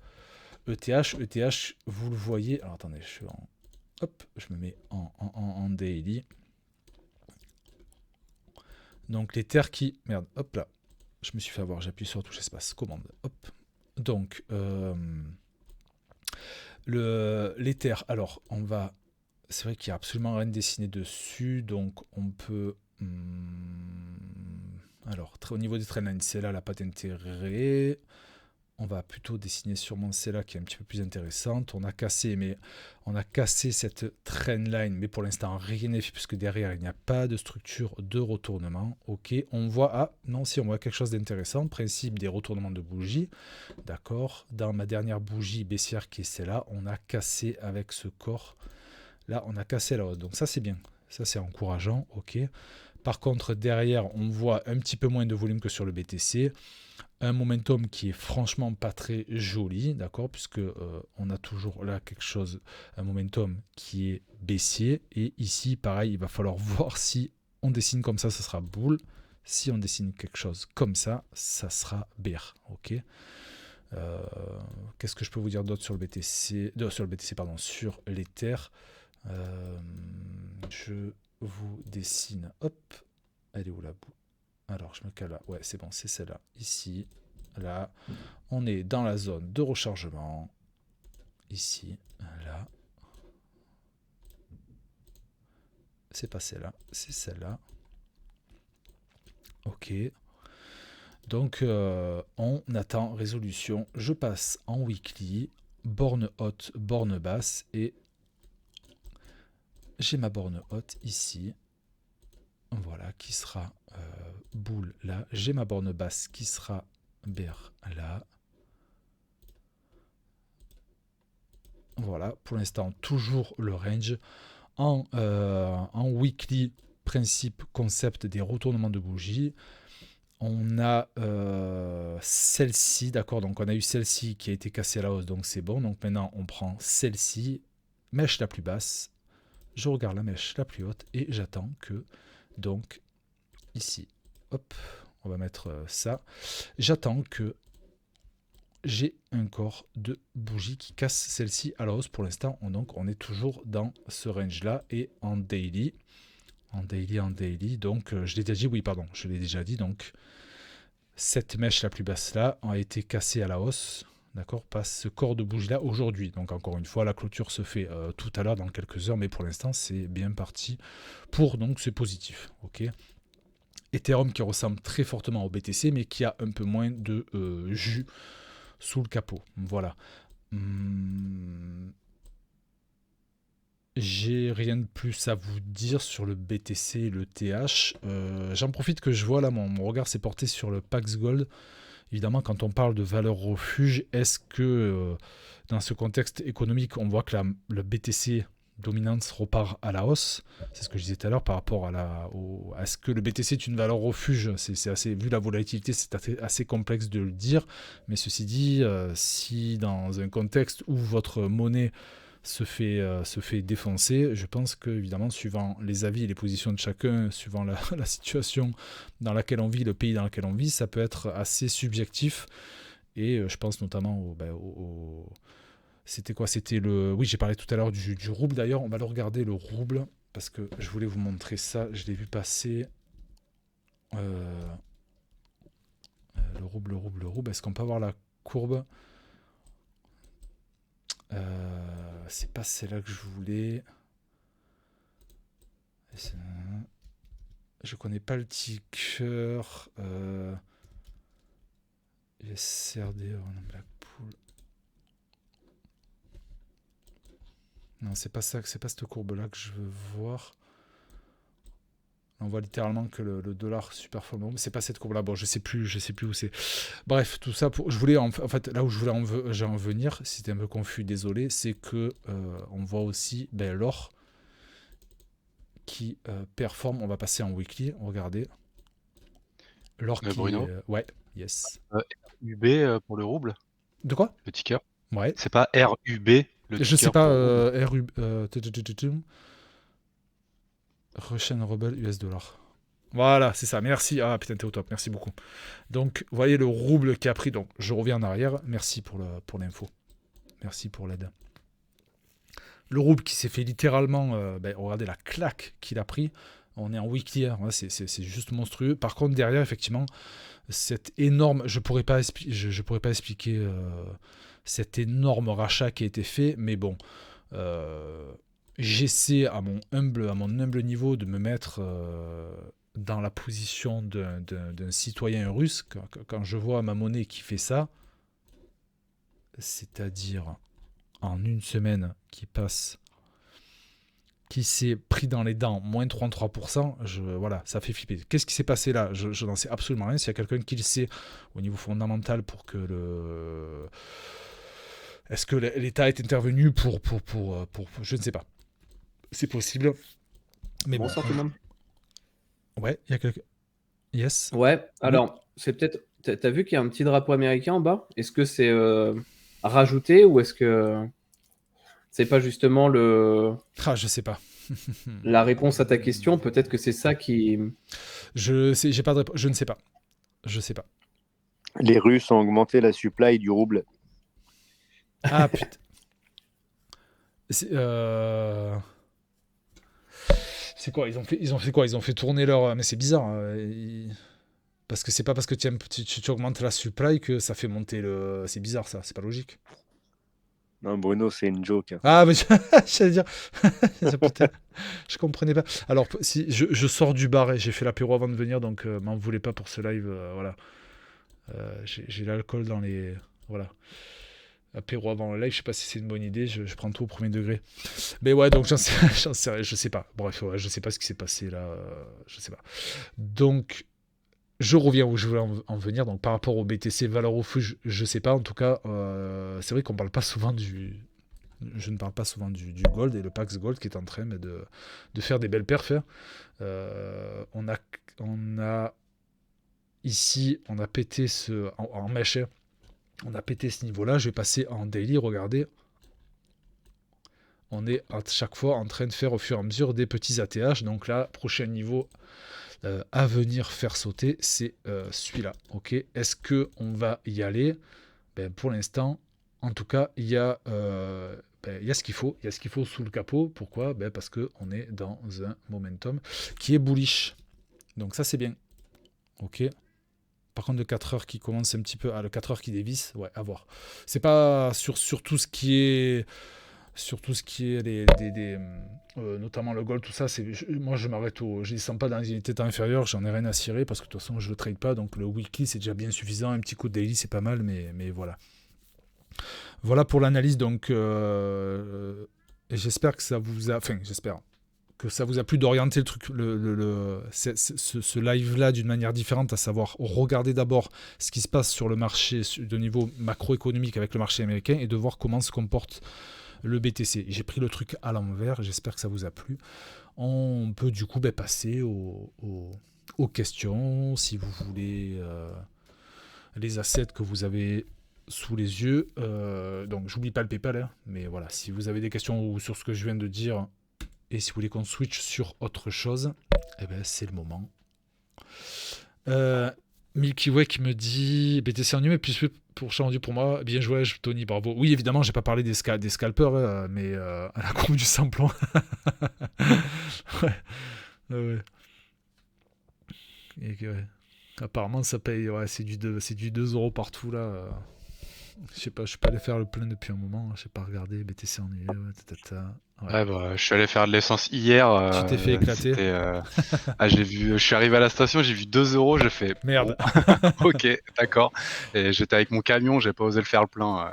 S1: ETH. ETH, vous le voyez. Alors, attendez, je me mets en daily. Donc, les terres qui... Merde, hop là. Je me suis fait avoir, j'appuie sur la touche espace. Commande, hop. Donc, les terres. Alors, on va... C'est vrai qu'il n'y a absolument rien de dessiné dessus, donc on peut... Alors, au niveau des trendlines, celle-là n'a pas d'intérêt. On va plutôt dessiner sûrement celle-là qui est un petit peu plus intéressante. On a cassé cette trendline, mais pour l'instant rien n'est fait puisque derrière il n'y a pas de structure de retournement. Ok, on voit on voit quelque chose d'intéressant. Principe des retournements de bougies. D'accord. Dans ma dernière bougie baissière qui est celle-là, on a cassé avec ce corps. Là, on a cassé la hausse. Donc ça c'est bien. Ça c'est encourageant. Ok. Par contre derrière, on voit un petit peu moins de volume que sur le BTC. Un momentum qui est franchement pas très joli, d'accord, puisque on a toujours là un momentum qui est baissier, et ici pareil, il va falloir voir si on dessine comme ça sera boule, si on dessine quelque chose comme ça sera bear, ok. Qu'est-ce que je peux vous dire d'autre sur le BTC, sur l'Ether. Je vous dessine, hop, elle est où la boule? Alors, je me cale là. Ouais, c'est bon, c'est celle-là. Ici, là, on est dans la zone de rechargement. Ici, là. C'est pas celle-là, c'est celle-là. Ok. Donc, on attend résolution. Je passe en weekly, borne haute, borne basse, et j'ai ma borne haute ici. Voilà, qui sera boule là. J'ai ma borne basse qui sera bear là. Voilà, pour l'instant, toujours le range. En weekly, principe, concept des retournements de bougies. On a celle-ci, d'accord, donc on a eu celle-ci qui a été cassée à la hausse, donc c'est bon. Donc maintenant, on prend celle-ci, mèche la plus basse. Je regarde la mèche la plus haute et j'attends que, donc, ici, hop, on va mettre ça. J'attends que j'ai un corps de bougie qui casse celle-ci à la hausse. Pour l'instant, on est toujours dans ce range-là et en daily. En daily. Donc, je l'ai déjà dit, oui, pardon, je l'ai déjà dit. Donc, cette mèche la plus basse là a été cassée à la hausse. D'accord, pas ce corps de bougie là aujourd'hui. Donc encore une fois, la clôture se fait tout à l'heure dans quelques heures, mais pour l'instant c'est bien parti pour, donc c'est positif. Ok. Ethereum qui ressemble très fortement au BTC, mais qui a un peu moins de jus sous le capot. Voilà. J'ai rien de plus à vous dire sur le BTC et le TH. J'en profite que je vois là, mon regard s'est porté sur le Pax Gold. Évidemment, quand on parle de valeur refuge, est-ce que dans ce contexte économique, on voit que le BTC dominance repart à la hausse? C'est ce que je disais tout à l'heure par rapport à est-ce que le BTC est une valeur refuge? C'est assez, vu la volatilité, c'est assez complexe de le dire. Mais ceci dit, si dans un contexte où votre monnaie se fait défoncer, je pense que, évidemment, suivant les avis et les positions de chacun, suivant la situation dans laquelle on vit, le pays dans lequel on vit, ça peut être assez subjectif. Et je pense notamment c'était quoi? C'était le... Oui, j'ai parlé tout à l'heure du rouble. D'ailleurs, on va le regarder, le rouble, parce que je voulais vous montrer ça. Je l'ai vu passer. Le rouble. Est-ce qu'on peut avoir la courbe? C'est pas celle-là que je voulais. Je connais pas le ticker. SRD, Blackpool. Non, c'est pas ça, c'est pas cette courbe-là que je veux voir. On voit littéralement que le dollar super fort, mais c'est pas cette courbe-là. Bon, je sais plus où c'est. Bref, tout ça, je voulais en fait là où je voulais en venir, c'était un peu confus, désolé, c'est que on voit aussi l'or qui performe. On va passer en weekly, regardez. L'or qui
S2: Bruno,
S1: ouais, yes.
S2: RUB pour le rouble,
S1: De quoi?
S2: le ticker.
S1: Ouais.
S2: C'est pas RUB, le
S1: Je sais
S2: ticker
S1: pas,
S2: pour rouble.
S1: Russian Ruble US dollar. Voilà, c'est ça. Merci. Ah putain, t'es au top. Merci beaucoup. Donc, vous voyez le rouble qui a pris. Donc, je reviens en arrière. Merci pour l'info. Merci pour l'aide. Le rouble qui s'est fait littéralement. Regardez la claque qu'il a pris. On est en weekly. Hein. C'est juste monstrueux. Par contre, derrière, effectivement, cette énorme. Je pourrais pas expliquer cet énorme rachat qui a été fait. Mais bon. J'essaie à mon humble niveau de me mettre dans la position d'un citoyen russe. Quand je vois ma monnaie qui fait ça, c'est-à-dire en une semaine qui s'est pris dans les dents, moins 33%, voilà, ça fait flipper. Qu'est-ce qui s'est passé là? Je n'en sais absolument rien. S'il y a quelqu'un qui le sait au niveau fondamental pour que le... Est-ce que l'État est intervenu pour... Je ne sais pas. C'est possible. Mais bon.
S3: Bonsoir tout le monde.
S1: Ouais, il y a quelqu'un. Yes.
S3: Ouais, alors, c'est peut-être. T'as vu qu'il y a un petit drapeau américain en bas? Est-ce que c'est rajouté ou est-ce que c'est pas justement
S1: Ah, je sais pas.
S3: la réponse à ta question? Peut-être que c'est ça qui.
S1: J'ai pas de réponse. Je ne sais pas. Je sais pas.
S4: Les Russes ont augmenté la supply du rouble.
S1: Ah putain. C'est quoi? Ils ont fait quoi? Ils ont fait tourner leur. Mais c'est bizarre. Parce que c'est pas parce que tu augmentes la supply que ça fait monter le. C'est bizarre ça. C'est pas logique.
S4: Non, Bruno, c'est une joke.
S1: Ah, mais j'allais dire. Putain, je comprenais pas. Alors, si je sors du bar et j'ai fait l'apéro avant de venir, donc m'en voulez pas pour ce live. Voilà. J'ai l'alcool dans les. Voilà. Apéro avant le live, je sais pas si c'est une bonne idée, je prends tout au premier degré. Mais ouais, donc j'en sais, je sais pas. Bref, ouais, je sais pas ce qui s'est passé là, je sais pas. Donc, je reviens où je voulais en venir. Donc, par rapport au BTC, valeur refuge, je sais pas. En tout cas, c'est vrai qu'on parle pas souvent Je ne parle pas souvent du gold et le Pax Gold qui est en train de faire des belles perfs. On a ici, on a pété en mèche. On a pété ce niveau-là. Je vais passer en daily. Regardez. On est à chaque fois en train de faire au fur et à mesure des petits ATH. Donc là, prochain niveau à venir faire sauter, c'est celui-là. Ok. Est-ce qu'on va y aller? Pour l'instant, en tout cas, il y a ce qu'il faut. Il y a ce qu'il faut sous le capot. Pourquoi? Parce qu'on est dans un momentum qui est bullish. Donc ça, c'est bien. Ok. Par contre, le 4 heures qui commence un petit peu... Ah, le 4 heures qui dévisse, ouais, à voir. C'est pas sur tout ce qui est... Sur tout ce qui est notamment le gold, tout ça, moi je m'arrête je ne descends pas dans les unités temps inférieures, j'en ai rien à cirer parce que de toute façon je le trade pas, donc le weekly c'est déjà bien suffisant, un petit coup de daily c'est pas mal, mais voilà. Voilà pour l'analyse, donc et j'espère que ça vous a... Enfin, j'espère que ça vous a plu d'orienter le truc, ce live-là d'une manière différente, à savoir regarder d'abord ce qui se passe sur le marché de niveau macroéconomique avec le marché américain et de voir comment se comporte le BTC. J'ai pris le truc à l'envers, j'espère que ça vous a plu. On peut du coup passer aux questions, si vous voulez, les assets que vous avez sous les yeux. Donc j'oublie pas le PayPal, hein, mais voilà, si vous avez des questions sur ce que je viens de dire, et si vous voulez qu'on switch sur autre chose, c'est le moment. Milky Way qui me dit BTC en mais plus pour rendu pour moi. Bien joué, Tony, bravo. Oui, évidemment, j'ai pas parlé des scalpers, mais à la courbe du samplon. Ouais. Et ouais. Apparemment, ça paye. Ouais, c'est du 2 € partout là. Je sais pas, je suis pas allé faire le plein depuis un moment. Je sais pas regarder BTC en
S2: Ouais, je suis allé faire de l'essence hier.
S1: Tu t'es fait éclater.
S2: Je suis arrivé à la station, j'ai vu 2 €, j'ai fait
S1: merde.
S2: Bon, ok, d'accord. Et j'étais avec mon camion, j'ai pas osé le faire le plein.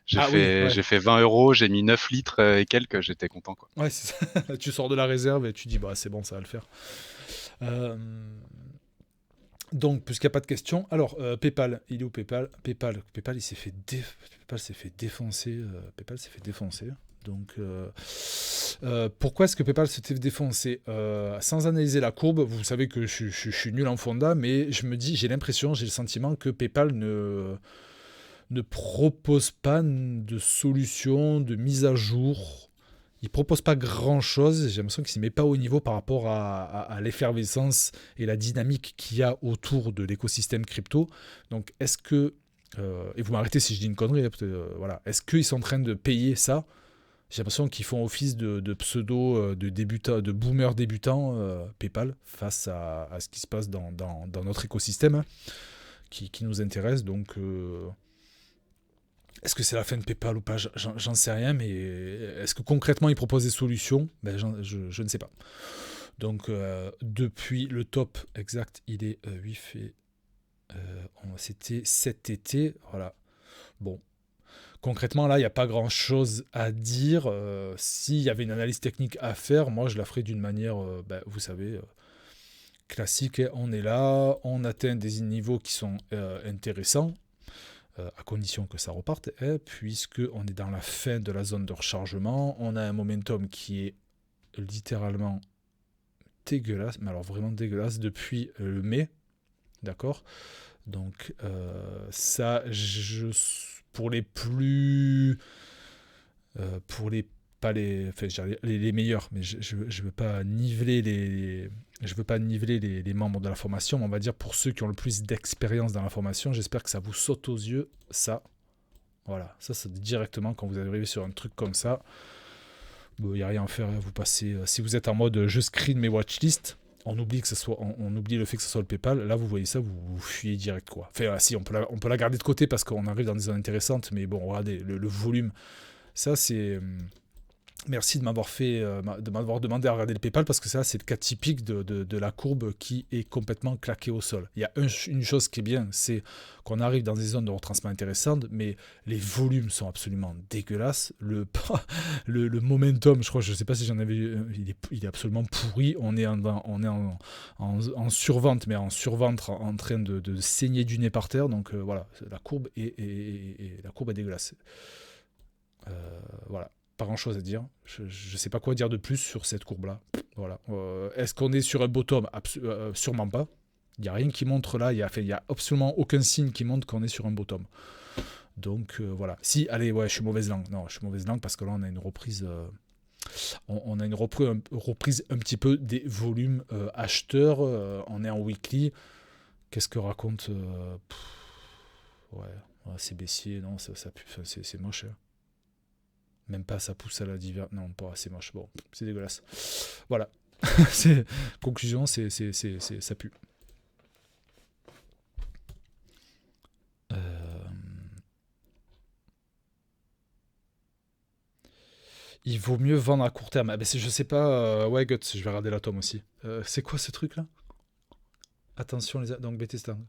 S2: J'ai fait 20 €, j'ai mis 9 litres et quelques, j'étais content quoi.
S1: Ouais, c'est ça. Tu sors de la réserve et tu dis c'est bon, ça va le faire. Donc, puisqu'il n'y a pas de questions, alors PayPal, il est où PayPal? PayPal, il s'est fait défoncer. PayPal s'est fait défoncer. Donc, pourquoi est-ce que PayPal s'est fait défoncer? Sans analyser la courbe, vous savez que je suis nul en fonda, mais j'ai le sentiment que PayPal ne propose pas de solution, de mise à jour. Il propose pas grand-chose. J'ai l'impression qu'il ne s'y met pas au niveau par rapport à l'effervescence et la dynamique qu'il y a autour de l'écosystème crypto. Donc, est-ce que... et vous m'arrêtez si je dis une connerie, voilà. Est-ce qu'ils sont en train de payer ça? J'ai l'impression qu'ils font office de pseudo, de boomers débutants, PayPal, face à ce qui se passe dans notre écosystème qui nous intéresse. Donc... est-ce que c'est la fin de PayPal ou pas? J'en sais rien, mais est-ce que concrètement ils proposent des solutions? Je ne sais pas. Donc depuis le top exact, il est 8 fait. C'était cet été, voilà. Bon, concrètement là, il n'y a pas grand-chose à dire. S'il y avait une analyse technique à faire, moi je la ferais d'une manière, vous savez, classique. On est là, on atteint des niveaux qui sont intéressants. À condition que ça reparte, puisqu'on est dans la fin de la zone de rechargement, on a un momentum qui est littéralement dégueulasse, mais alors vraiment dégueulasse depuis le mai, d'accord? Donc ça, pour les plus... pour les pas les meilleurs, mais je veux pas niveler les membres de la formation, mais on va dire pour ceux qui ont le plus d'expérience dans la formation, j'espère que ça vous saute aux yeux, ça. Voilà, ça c'est directement quand vous arrivez sur un truc comme ça. Il n'y a rien à faire, vous passez. Si vous êtes en mode je screen mes watchlists, on oublie le fait que ce soit le PayPal. Là, vous voyez ça, vous fuyez direct quoi. Enfin, si on peut la garder de côté parce qu'on arrive dans des zones intéressantes, mais bon, regardez le volume. Ça c'est Merci de m'avoir demandé à regarder le PayPal parce que ça, c'est le cas typique de la courbe qui est complètement claquée au sol. Il y a une chose qui est bien, c'est qu'on arrive dans des zones de retracement intéressantes, mais les volumes sont absolument dégueulasses. Le momentum, je crois, je ne sais pas si j'en avais vu, il est absolument pourri. On est en survente, mais en surventre en train de saigner du nez par terre. Donc voilà, la courbe est dégueulasse. Voilà. pas grand-chose à dire. Je sais pas quoi dire de plus sur cette courbe-là. Voilà. Est-ce qu'on est sur un bottom? Sûrement pas. Il n'y a rien qui montre là, il y a absolument aucun signe qui montre qu'on est sur un bottom. Donc voilà. Si, allez, ouais, je suis mauvaise langue. Non, je suis mauvaise langue parce que là, on a une reprise... on a une reprise un petit peu des volumes acheteurs. On est en weekly. Qu'est-ce que raconte ouais, c'est baissier, non, ça c'est moche. Hein. Même pas ça pousse à la diver. Non, pas assez moche. Bon, c'est dégueulasse. Voilà. Conclusion, ça pue. Il vaut mieux vendre à court terme. Ah, ben je sais pas. Ouais, Guts, je vais regarder l'atome aussi. C'est quoi ce truc là? Attention, donc BT Stand.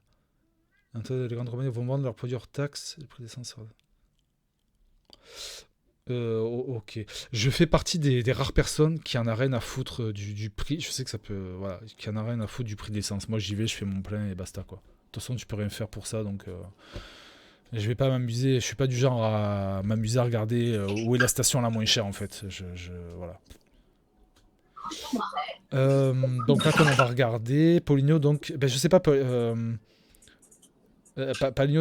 S1: Les grandes compagnies vont vendre leurs produits hors taxes. Le prix d'essence. Ok. Je fais partie des rares personnes qui en a rien à foutre du prix. Je sais que ça peut. Voilà. Qui en a rien à foutre du prix d'essence. Moi, j'y vais, je fais mon plein et basta, quoi. De toute façon, tu peux rien faire pour ça, donc. Je vais pas m'amuser. Je suis pas du genre à m'amuser à regarder où est la station la moins chère, en fait. Voilà. Donc là, comme on va regarder, Paulinho, donc, ben, je sais pas. Paulinho,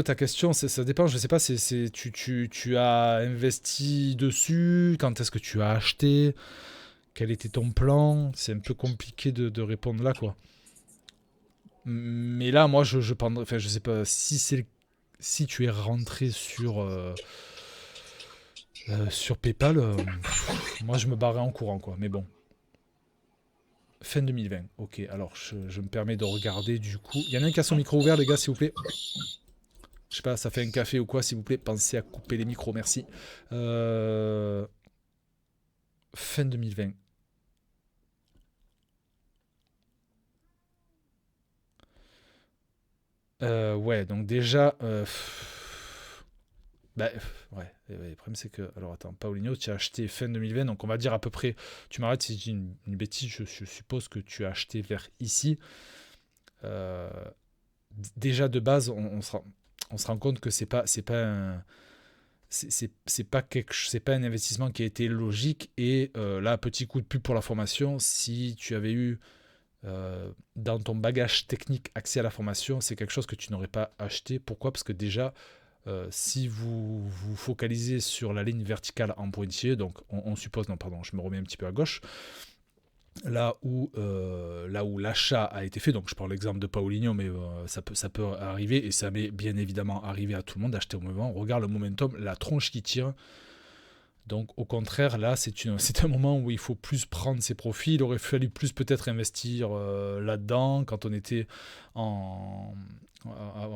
S1: ta question, ça dépend. Je sais pas. Tu as investi dessus. Quand est-ce que tu as acheté? Quel était ton plan? C'est un peu compliqué de répondre là, quoi. Mais là, moi, je prendrais. Enfin, je sais pas si tu es rentré sur PayPal. Moi, je me barrais en courant, quoi. Mais bon. Fin 2020. Ok, alors je me permets de regarder du coup. Il y en a un qui a son micro ouvert, les gars, s'il vous plaît. Je sais pas, ça fait un café ou quoi, s'il vous plaît. Pensez à couper les micros, merci. Fin 2020. Ouais, donc déjà. Bah, ouais, le problème c'est que. Alors attends, Paulinho, tu as acheté fin 2020, donc on va dire à peu près. Tu m'arrêtes si je dis une bêtise, je suppose que tu as acheté vers ici. Déjà de base, on se rend compte que c'est pas un. C'est pas un investissement qui a été logique. Et là, petit coup de pub pour la formation, si tu avais eu dans ton bagage technique accès à la formation, c'est quelque chose que tu n'aurais pas acheté. Pourquoi? Parce que déjà, si vous vous focalisez sur la ligne verticale en pointillé, donc on suppose, non pardon, je me remets un petit peu à gauche, là où l'achat a été fait, donc je prends l'exemple de Paulinho, mais ça peut arriver, et ça m'est bien évidemment arrivé à tout le monde d'acheter au moment. On regarde le momentum, la tronche qui tire. Donc au contraire, là, c'est un moment où il faut plus prendre ses profits. Il aurait fallu plus peut-être investir là-dedans quand on était en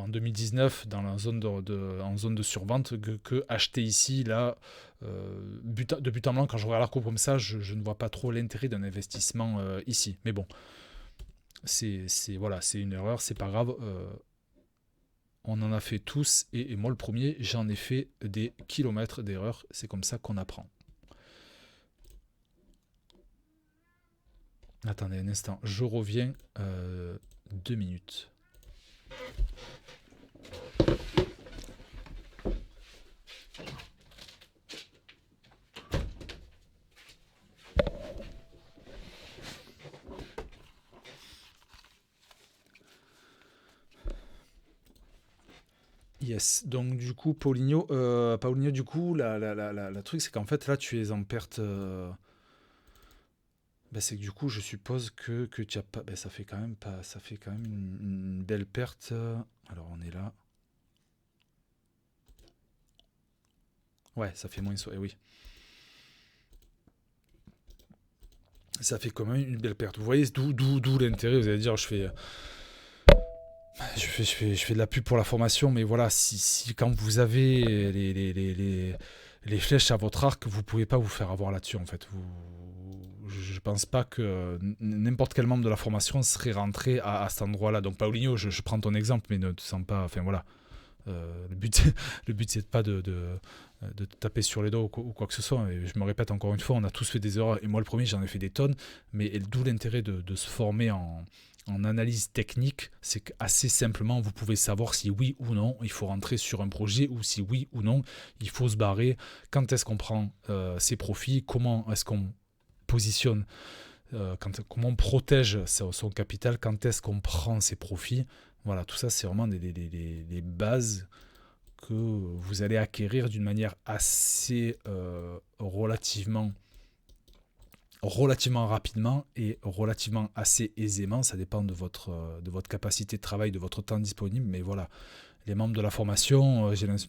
S1: 2019 dans la zone en zone de survente que acheter ici. Là, de but en blanc, quand je regarde la courbe comme ça, je ne vois pas trop l'intérêt d'un investissement ici. Mais bon, c'est une erreur, c'est pas grave. On en a fait tous, et moi le premier, j'en ai fait des kilomètres d'erreurs. C'est comme ça qu'on apprend. Attendez un instant, je reviens 2 minutes. Yes, donc du coup, Paulinho, du coup, la truc, c'est qu'en fait, là, tu es en perte. C'est que du coup, je suppose que tu as pas. Ça fait quand même pas. Ça fait quand même une belle perte. Alors, on est là. Ouais, ça fait moins. Oui. Ça fait quand même une belle perte. Vous voyez, d'où l'intérêt. Vous allez dire, je fais de la pub pour la formation, mais voilà, si quand vous avez les flèches à votre arc, vous pouvez pas vous faire avoir là-dessus, en fait. Je pense pas que n'importe quel membre de la formation serait rentré à cet endroit-là. Donc Paulinho, je prends ton exemple, mais ne te sens pas... Enfin voilà. Le but c'est pas de te taper sur les doigts ou quoi que ce soit. Et je me répète encore une fois, on a tous fait des erreurs, et moi le premier, j'en ai fait des tonnes, mais d'où l'intérêt de se former en analyse technique, c'est qu'assez simplement, vous pouvez savoir si oui ou non il faut rentrer sur un projet, ou si oui ou non il faut se barrer, quand est-ce qu'on prend ses profits, comment est-ce qu'on positionne, comment on protège son capital, quand est-ce qu'on prend ses profits. Voilà, tout ça, c'est vraiment les bases que vous allez acquérir d'une manière assez relativement rapidement et relativement assez aisément. Ça dépend de votre capacité de travail, de votre temps disponible. Mais voilà, les membres de la formation, de ce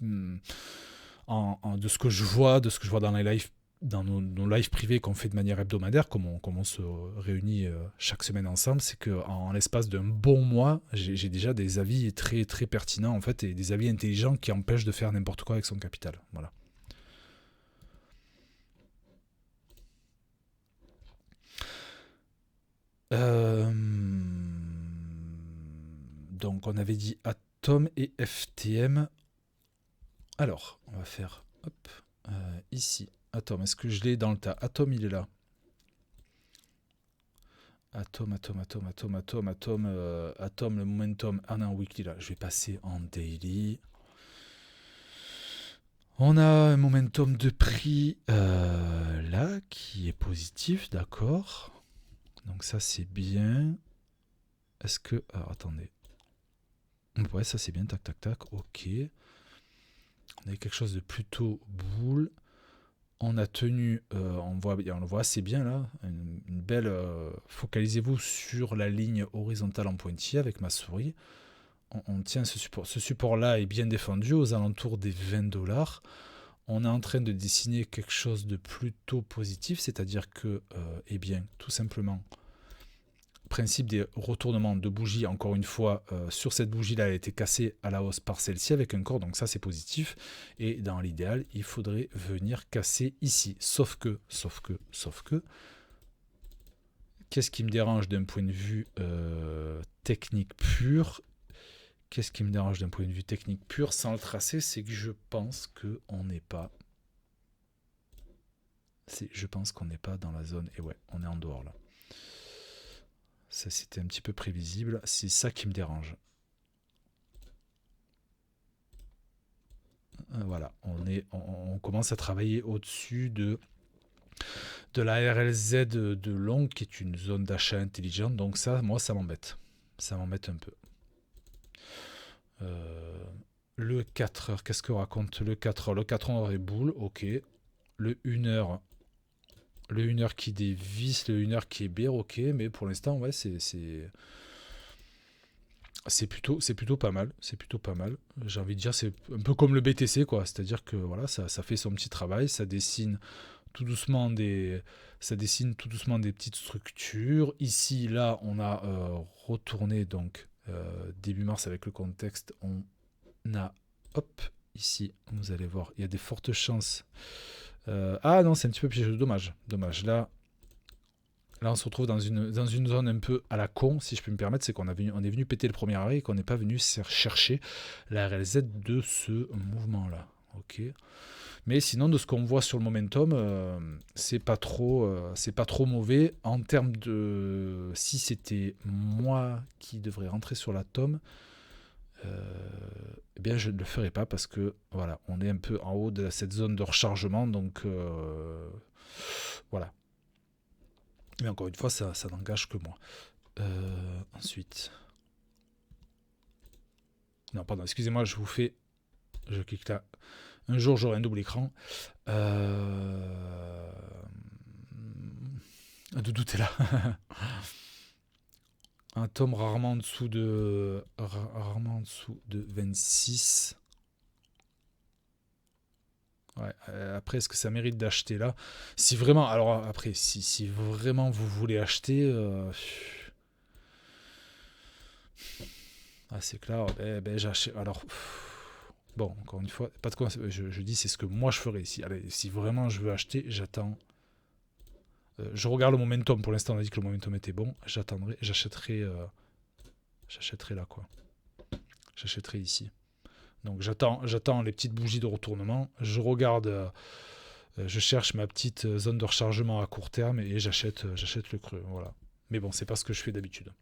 S1: que je vois dans les lives, dans nos lives privés qu'on fait de manière hebdomadaire, comme on se réunit chaque semaine ensemble, c'est qu'en l'espace d'un bon mois, j'ai déjà des avis très, très pertinents en fait, et des avis intelligents qui empêchent de faire n'importe quoi avec son capital. Voilà. Donc on avait dit Atom et FTM. Alors, on va faire ici. Atom, est-ce que je l'ai dans le tas? Atom, il est là. Atom, le momentum. Ah non, weekly là. Je vais passer en daily. On a un momentum de prix là qui est positif, d'accord. Donc ça c'est bien. Est-ce que... Alors attendez. Ouais, ça c'est bien, tac, tac, tac, ok. On a quelque chose de plutôt boule. On a tenu, on le voit assez bien là, une belle... focalisez-vous sur la ligne horizontale en pointillé avec ma souris. On tient ce support. Ce support-là est bien défendu aux alentours des $20. On est en train de dessiner quelque chose de plutôt positif, c'est-à-dire que, eh bien, tout simplement, principe des retournements de bougie, encore une fois, sur cette bougie-là, elle a été cassée à la hausse par celle-ci avec un corps, donc ça c'est positif. Et dans l'idéal, il faudrait venir casser ici. Sauf que, qu'est-ce qui me dérange d'un point de vue technique pur? Qu'est-ce qui me dérange d'un point de vue technique pur sans le tracé? C'est que je pense qu'on n'est pas... Je pense qu'on n'est pas dans la zone... Et ouais, on est en dehors là. Ça, c'était un petit peu prévisible. C'est ça qui me dérange. Voilà, on commence à travailler au-dessus de la RLZ de long, qui est une zone d'achat intelligente. Donc ça, moi, ça m'embête. Ça m'embête un peu. Le 4h, qu'est-ce que raconte le 4h? Le 4h est boule, ok. Le 1h... Le 1h qui dévisse, le 1h qui est bear, ok, mais pour l'instant, ouais, c'est plutôt pas mal. C'est plutôt pas mal. J'ai envie de dire, c'est un peu comme le BTC, quoi. C'est-à-dire que voilà, ça fait son petit travail, ça dessine tout doucement des petites structures. Ici, là, on a retourné donc début mars avec le contexte. On a, hop, ici, vous allez voir, il y a des fortes chances. Ah non, c'est un petit peu piégeux, dommage. Là, on se retrouve dans une zone un peu à la con, si je peux me permettre. C'est qu'on est venu péter le premier arrêt et qu'on n'est pas venu chercher la RLZ de ce mouvement-là. Ok. Mais sinon, de ce qu'on voit sur le momentum, c'est pas trop mauvais. En termes de... Si c'était moi qui devrais rentrer sur l'atome, eh bien je ne le ferai pas parce que voilà, on est un peu en haut de cette zone de rechargement, donc voilà. Mais encore une fois, ça n'engage que moi. Ensuite, non pardon, excusez-moi, je clique là. Un jour j'aurai un double écran. Doudou, t'es là. Un tome rarement en dessous de 26. Ouais, après, est-ce que ça mérite d'acheter là? Si vraiment, alors après, si vraiment vous voulez acheter, c'est clair, j'achète. Alors, bon, encore une fois, pas de quoi. Je dis, c'est ce que moi je ferais. Si vraiment je veux acheter, j'attends. Je regarde le momentum. Pour l'instant, on a dit que le momentum était bon. J'attendrai, j'achèterai là, quoi. J'achèterai ici. Donc j'attends les petites bougies de retournement, je regarde, je cherche ma petite zone de rechargement à court terme et j'achète le creux. Voilà. Mais bon, c'est pas ce que je fais d'habitude.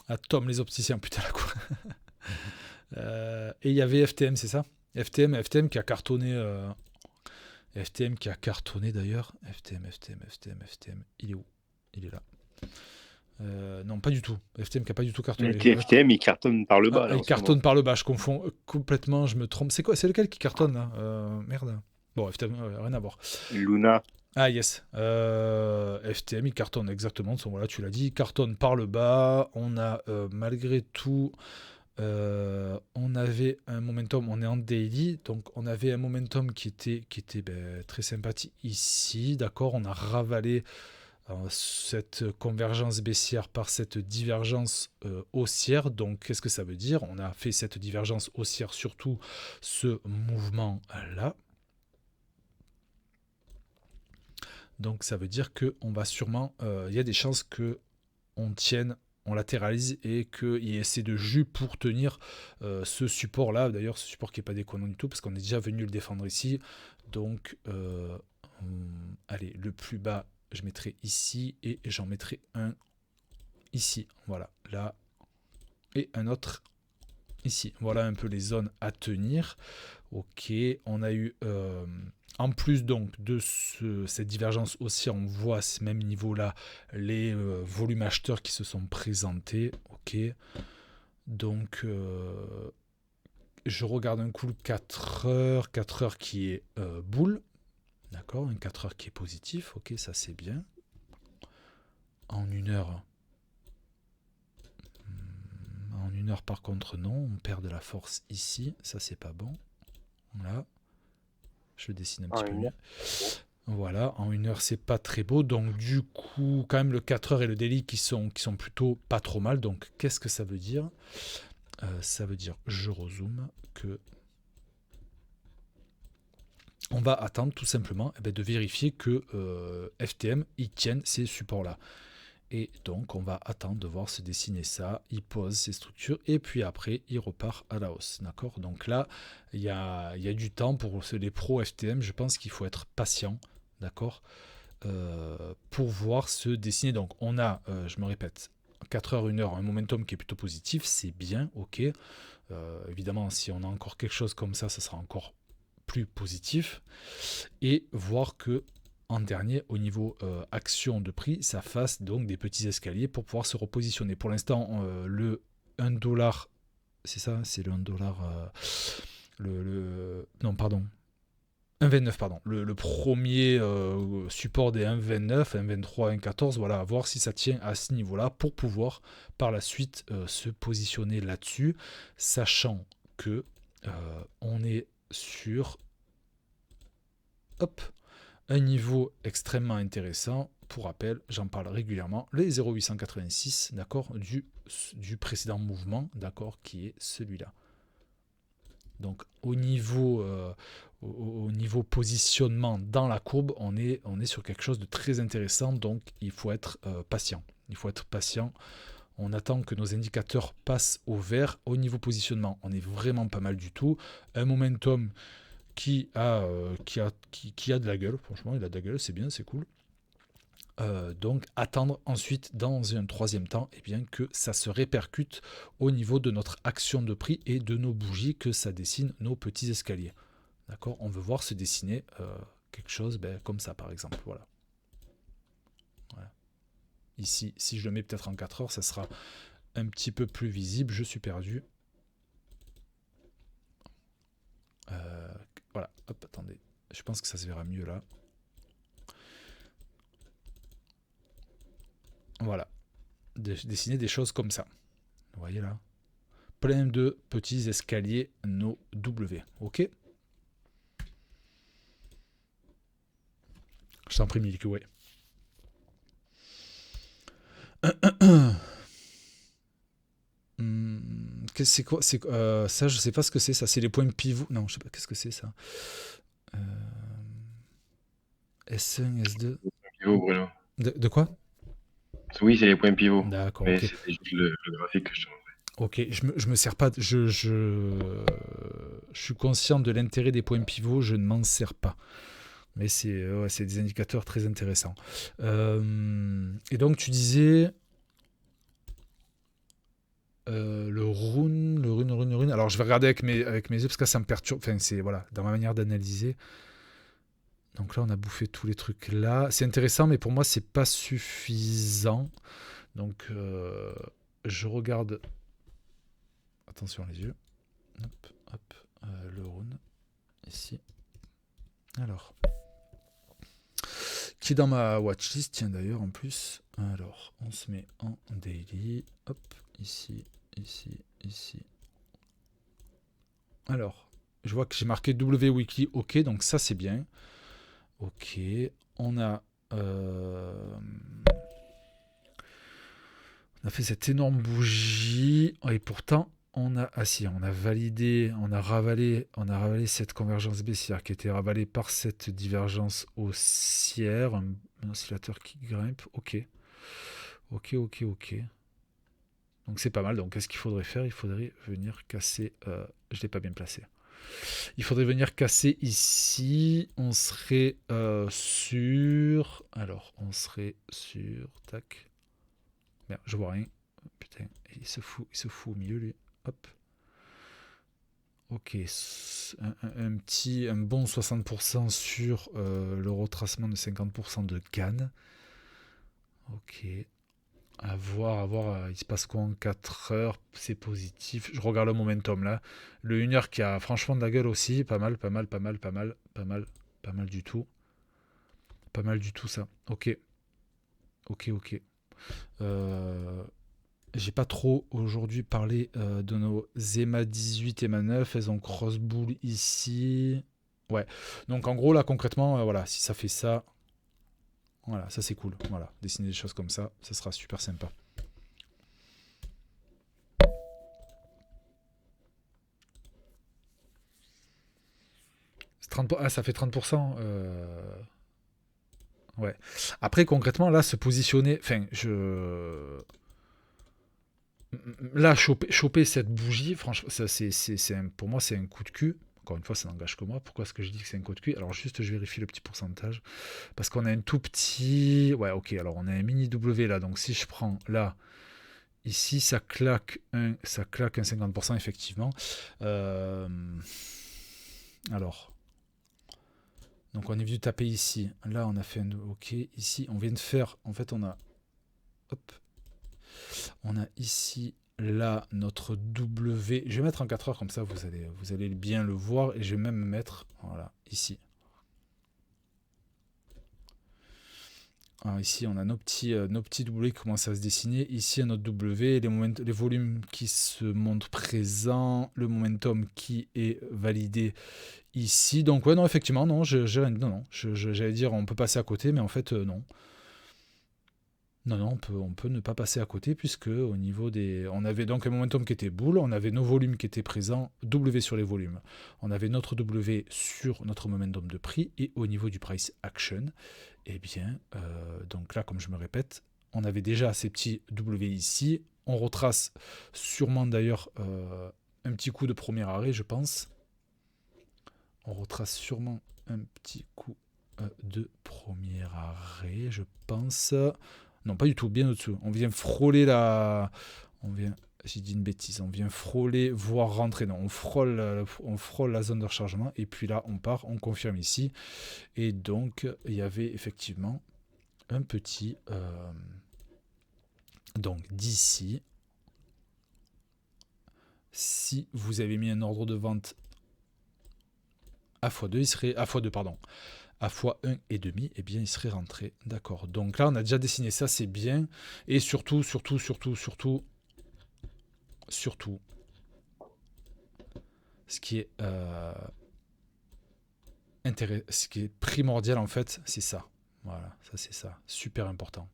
S1: Ah, Tom, les opticiens, putain la cour. Et il y avait FTM, c'est ça? FTM qui a cartonné. FTM qui a cartonné d'ailleurs. FTM. Il est où? Il est là. Non, pas du tout. FTM qui a pas du tout cartonné.
S4: FTM, il cartonne par le bas. Là,
S1: il cartonne par le bas, je confonds complètement, je me trompe. C'est quoi? C'est lequel qui cartonne là? Merde. Bon, FTM, rien à voir.
S4: Luna.
S1: Ah yes. FTM, il cartonne exactement. Voilà, tu l'as dit. Il cartonne par le bas. On a malgré tout. On avait un momentum, on est en daily, donc on avait un momentum qui était très sympathique ici, d'accord. On a ravalé cette convergence baissière par cette divergence haussière. Donc qu'est-ce que ça veut dire? On a fait cette divergence haussière, surtout ce mouvement là. Donc ça veut dire que on va sûrement, il y a des chances que on tienne, on latéralise et qu'il y ait assez de jus pour tenir ce support là. D'ailleurs, ce support qui n'est pas déconnant du tout parce qu'on est déjà venu le défendre ici. Donc allez, le plus bas je mettrai ici et j'en mettrai un ici, voilà, là, et un autre ici. Voilà un peu les zones à tenir. Ok, on a eu en plus donc de cette divergence haussière, on voit à ce même niveau là les volumes acheteurs qui se sont présentés. Ok, donc je regarde un coup le 4 heures qui est boule. D'accord, un 4 heures qui est positif, ok, ça c'est bien. En 1 heure. En 1 heure par contre non, on perd de la force ici, ça c'est pas bon. Voilà. Je le dessine un petit peu mieux. Voilà, en 1 heure c'est pas très beau, donc du coup quand même le 4 heures et le daily qui sont plutôt pas trop mal. Donc qu'est-ce que ça veut dire? Ça veut dire, je rezoome, que on va attendre tout simplement de vérifier que FTM il tienne ces supports là. Et donc on va attendre de voir se dessiner ça, il pose ses structures et puis après il repart à la hausse, d'accord. Donc là il y a du temps pour les pros FTM, je pense qu'il faut être patient, d'accord, pour voir se dessiner. Donc on a, je me répète, 4 heures, 1 heure, un momentum qui est plutôt positif, c'est bien, ok. Évidemment si on a encore quelque chose comme ça sera encore plus positif, et voir que en dernier, au niveau action de prix, ça fasse donc des petits escaliers pour pouvoir se repositionner. Pour l'instant, le 1$, c'est ça, c'est le 1$, non, pardon, 1,29, pardon. Le premier support des 1,29, 1,23, 1,14, voilà, à voir si ça tient à ce niveau-là pour pouvoir par la suite se positionner là-dessus, sachant que on est sur un niveau extrêmement intéressant. Pour rappel, j'en parle régulièrement, les 0,886, d'accord, du précédent mouvement, d'accord, qui est celui-là. Donc au niveau positionnement dans la courbe, on est sur quelque chose de très intéressant, donc il faut être patient. Il faut être patient. On attend que nos indicateurs passent au vert. Au niveau positionnement, on est vraiment pas mal du tout. Un momentum qui a de la gueule, franchement il a de la gueule, c'est bien, c'est cool. Donc attendre ensuite dans un troisième temps bien, que ça se répercute au niveau de notre action de prix et de nos bougies, que ça dessine nos petits escaliers. D'accord, on veut voir se dessiner quelque chose comme ça par exemple. Voilà. Ici, si je le mets peut-être en 4 heures, ça sera un petit peu plus visible. Je suis perdu. Voilà, hop, attendez. Je pense que ça se verra mieux là. Voilà. Dessiner des choses comme ça. Vous voyez là? Plein de petits escaliers, nos W. Ok? Je t'en prie, Milky Way. C'est quoi? Ça, je sais pas ce que c'est. Ça, c'est les points pivot. Non, je sais pas. Qu'est-ce que c'est ça? S1, S2.
S5: Pivot, Bruno.
S1: De quoi?
S5: Oui, c'est les points pivots.
S1: D'accord.
S5: Mais
S1: Okay.
S5: c'était juste le graphique que je te montrais.
S1: Ok, je me sers pas. Je suis conscient de l'intérêt des points pivots, je ne m'en sers pas. Mais c'est des indicateurs très intéressants. Et donc tu disais le rune. Alors je vais regarder avec mes yeux parce que ça me perturbe. Enfin, c'est voilà, dans ma manière d'analyser. Donc là, on a bouffé tous les trucs là. C'est intéressant, mais pour moi, c'est pas suffisant. Donc je regarde. Attention les yeux. Hop, hop. Le rune. Ici. Alors. Qui est dans ma watchlist, tiens d'ailleurs en plus. Alors, on se met en daily. Hop, ici, ici, ici. Alors, je vois que j'ai marqué W Weekly, ok, donc ça c'est bien. Ok, on a fait cette énorme bougie, et pourtant on a validé, on a ravalé cette convergence baissière qui était ravalée par cette divergence haussière, un oscillateur qui grimpe, ok. Donc c'est pas mal, donc qu'est-ce qu'il faudrait faire? Il faudrait venir casser, je l'ai pas bien placé. Il faudrait venir casser ici, on serait sur... Alors, on serait sur... Tac. Merde, je vois rien. Putain, il se fout au milieu, lui. Hop. Ok, un bon 60% sur le retracement de 50% de Cannes. Ok. À voir, il se passe quoi en 4 heures, c'est positif. Je regarde le momentum là. Le 1 heure qui a franchement de la gueule aussi, pas mal du tout. Pas mal du tout ça. Ok. J'ai pas trop aujourd'hui parlé de nos EMA 18 et EMA 9. Elles ont cross-bull ici. Ouais. Donc en gros là concrètement, voilà, si ça fait ça, voilà, ça c'est cool. Voilà, dessiner des choses comme ça sera super sympa. Ça fait 30%. Ouais. Après, concrètement, là, se positionner. Enfin, là, choper cette bougie, franchement, pour moi, c'est un coup de cul. Encore une fois, ça n'engage que moi. Pourquoi est-ce que je dis que c'est un coup de cul? Alors, juste, je vérifie le petit pourcentage. Parce qu'on a un tout petit. Ouais, ok. Alors, on a un mini W là. Donc, si je prends là. Ici, ça claque un 50%, effectivement. Alors. Donc on est venu taper ici. Là, on a fait un OK. Ici, on vient de faire... En fait, on a... Hop. On a ici, là, notre W. Je vais mettre en 4 heures, comme ça, vous allez bien le voir. Et je vais même mettre, voilà, ici. Alors ici, on a nos petits W qui commencent à se dessiner. Ici, un autre W, les volumes qui se montrent présents, le momentum qui est validé ici. Donc, ouais, non, effectivement, non, j'allais dire, on peut passer à côté, mais en fait, non. Non, on peut ne pas passer à côté, puisque au niveau des... On avait donc un momentum qui était boule, on avait nos volumes qui étaient présents, W sur les volumes. On avait notre W sur notre momentum de prix, et au niveau du price action, eh bien, donc là, comme je me répète, on avait déjà ces petits W ici. On retrace sûrement d'ailleurs un petit coup de premier arrêt, je pense. On retrace sûrement un petit coup de premier arrêt, je pense. Non, pas du tout, bien au-dessous. On vient frôler la... J'ai dit une bêtise. On vient frôler, voire rentrer. Non, on frôle la zone de rechargement. Et puis là, on part, on confirme ici. Et donc, il y avait effectivement un petit... Donc, d'ici, si vous avez mis un ordre de vente à x2, il serait... À x2, pardon. À x1,5, eh bien, il serait rentré. D'accord. Donc là, on a déjà dessiné ça, c'est bien. Et surtout, ce qui est ce qui est primordial, en fait, c'est ça. Voilà, ça, c'est ça. Super important.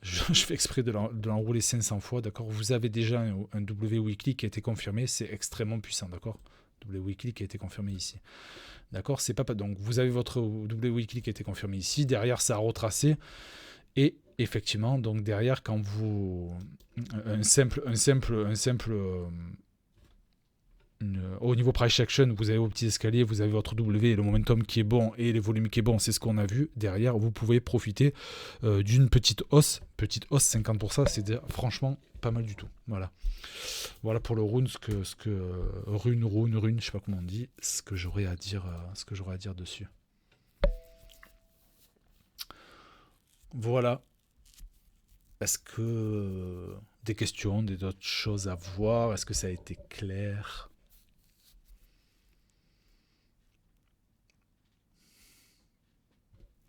S1: Je fais exprès de l'enrouler 500 fois, d'accord. Vous avez déjà un W Weekly qui a été confirmé, c'est extrêmement puissant, d'accord. W Weekly qui a été confirmé ici. D'accord, c'est pas donc vous avez votre W Weekly qui a été confirmé ici, derrière ça a retracé et effectivement, donc derrière, quand vous... au niveau price action, vous avez vos petits escaliers, vous avez votre W, le momentum qui est bon et les volumes qui est bon, c'est ce qu'on a vu. Derrière, vous pouvez profiter d'une petite hausse 50%, c'est franchement pas mal du tout. Voilà pour le rune, ce que rune, je sais pas comment on dit, ce que j'aurais à dire dessus. Voilà. Est-ce que des questions, d'autres choses à voir? Est-ce que ça a été clair?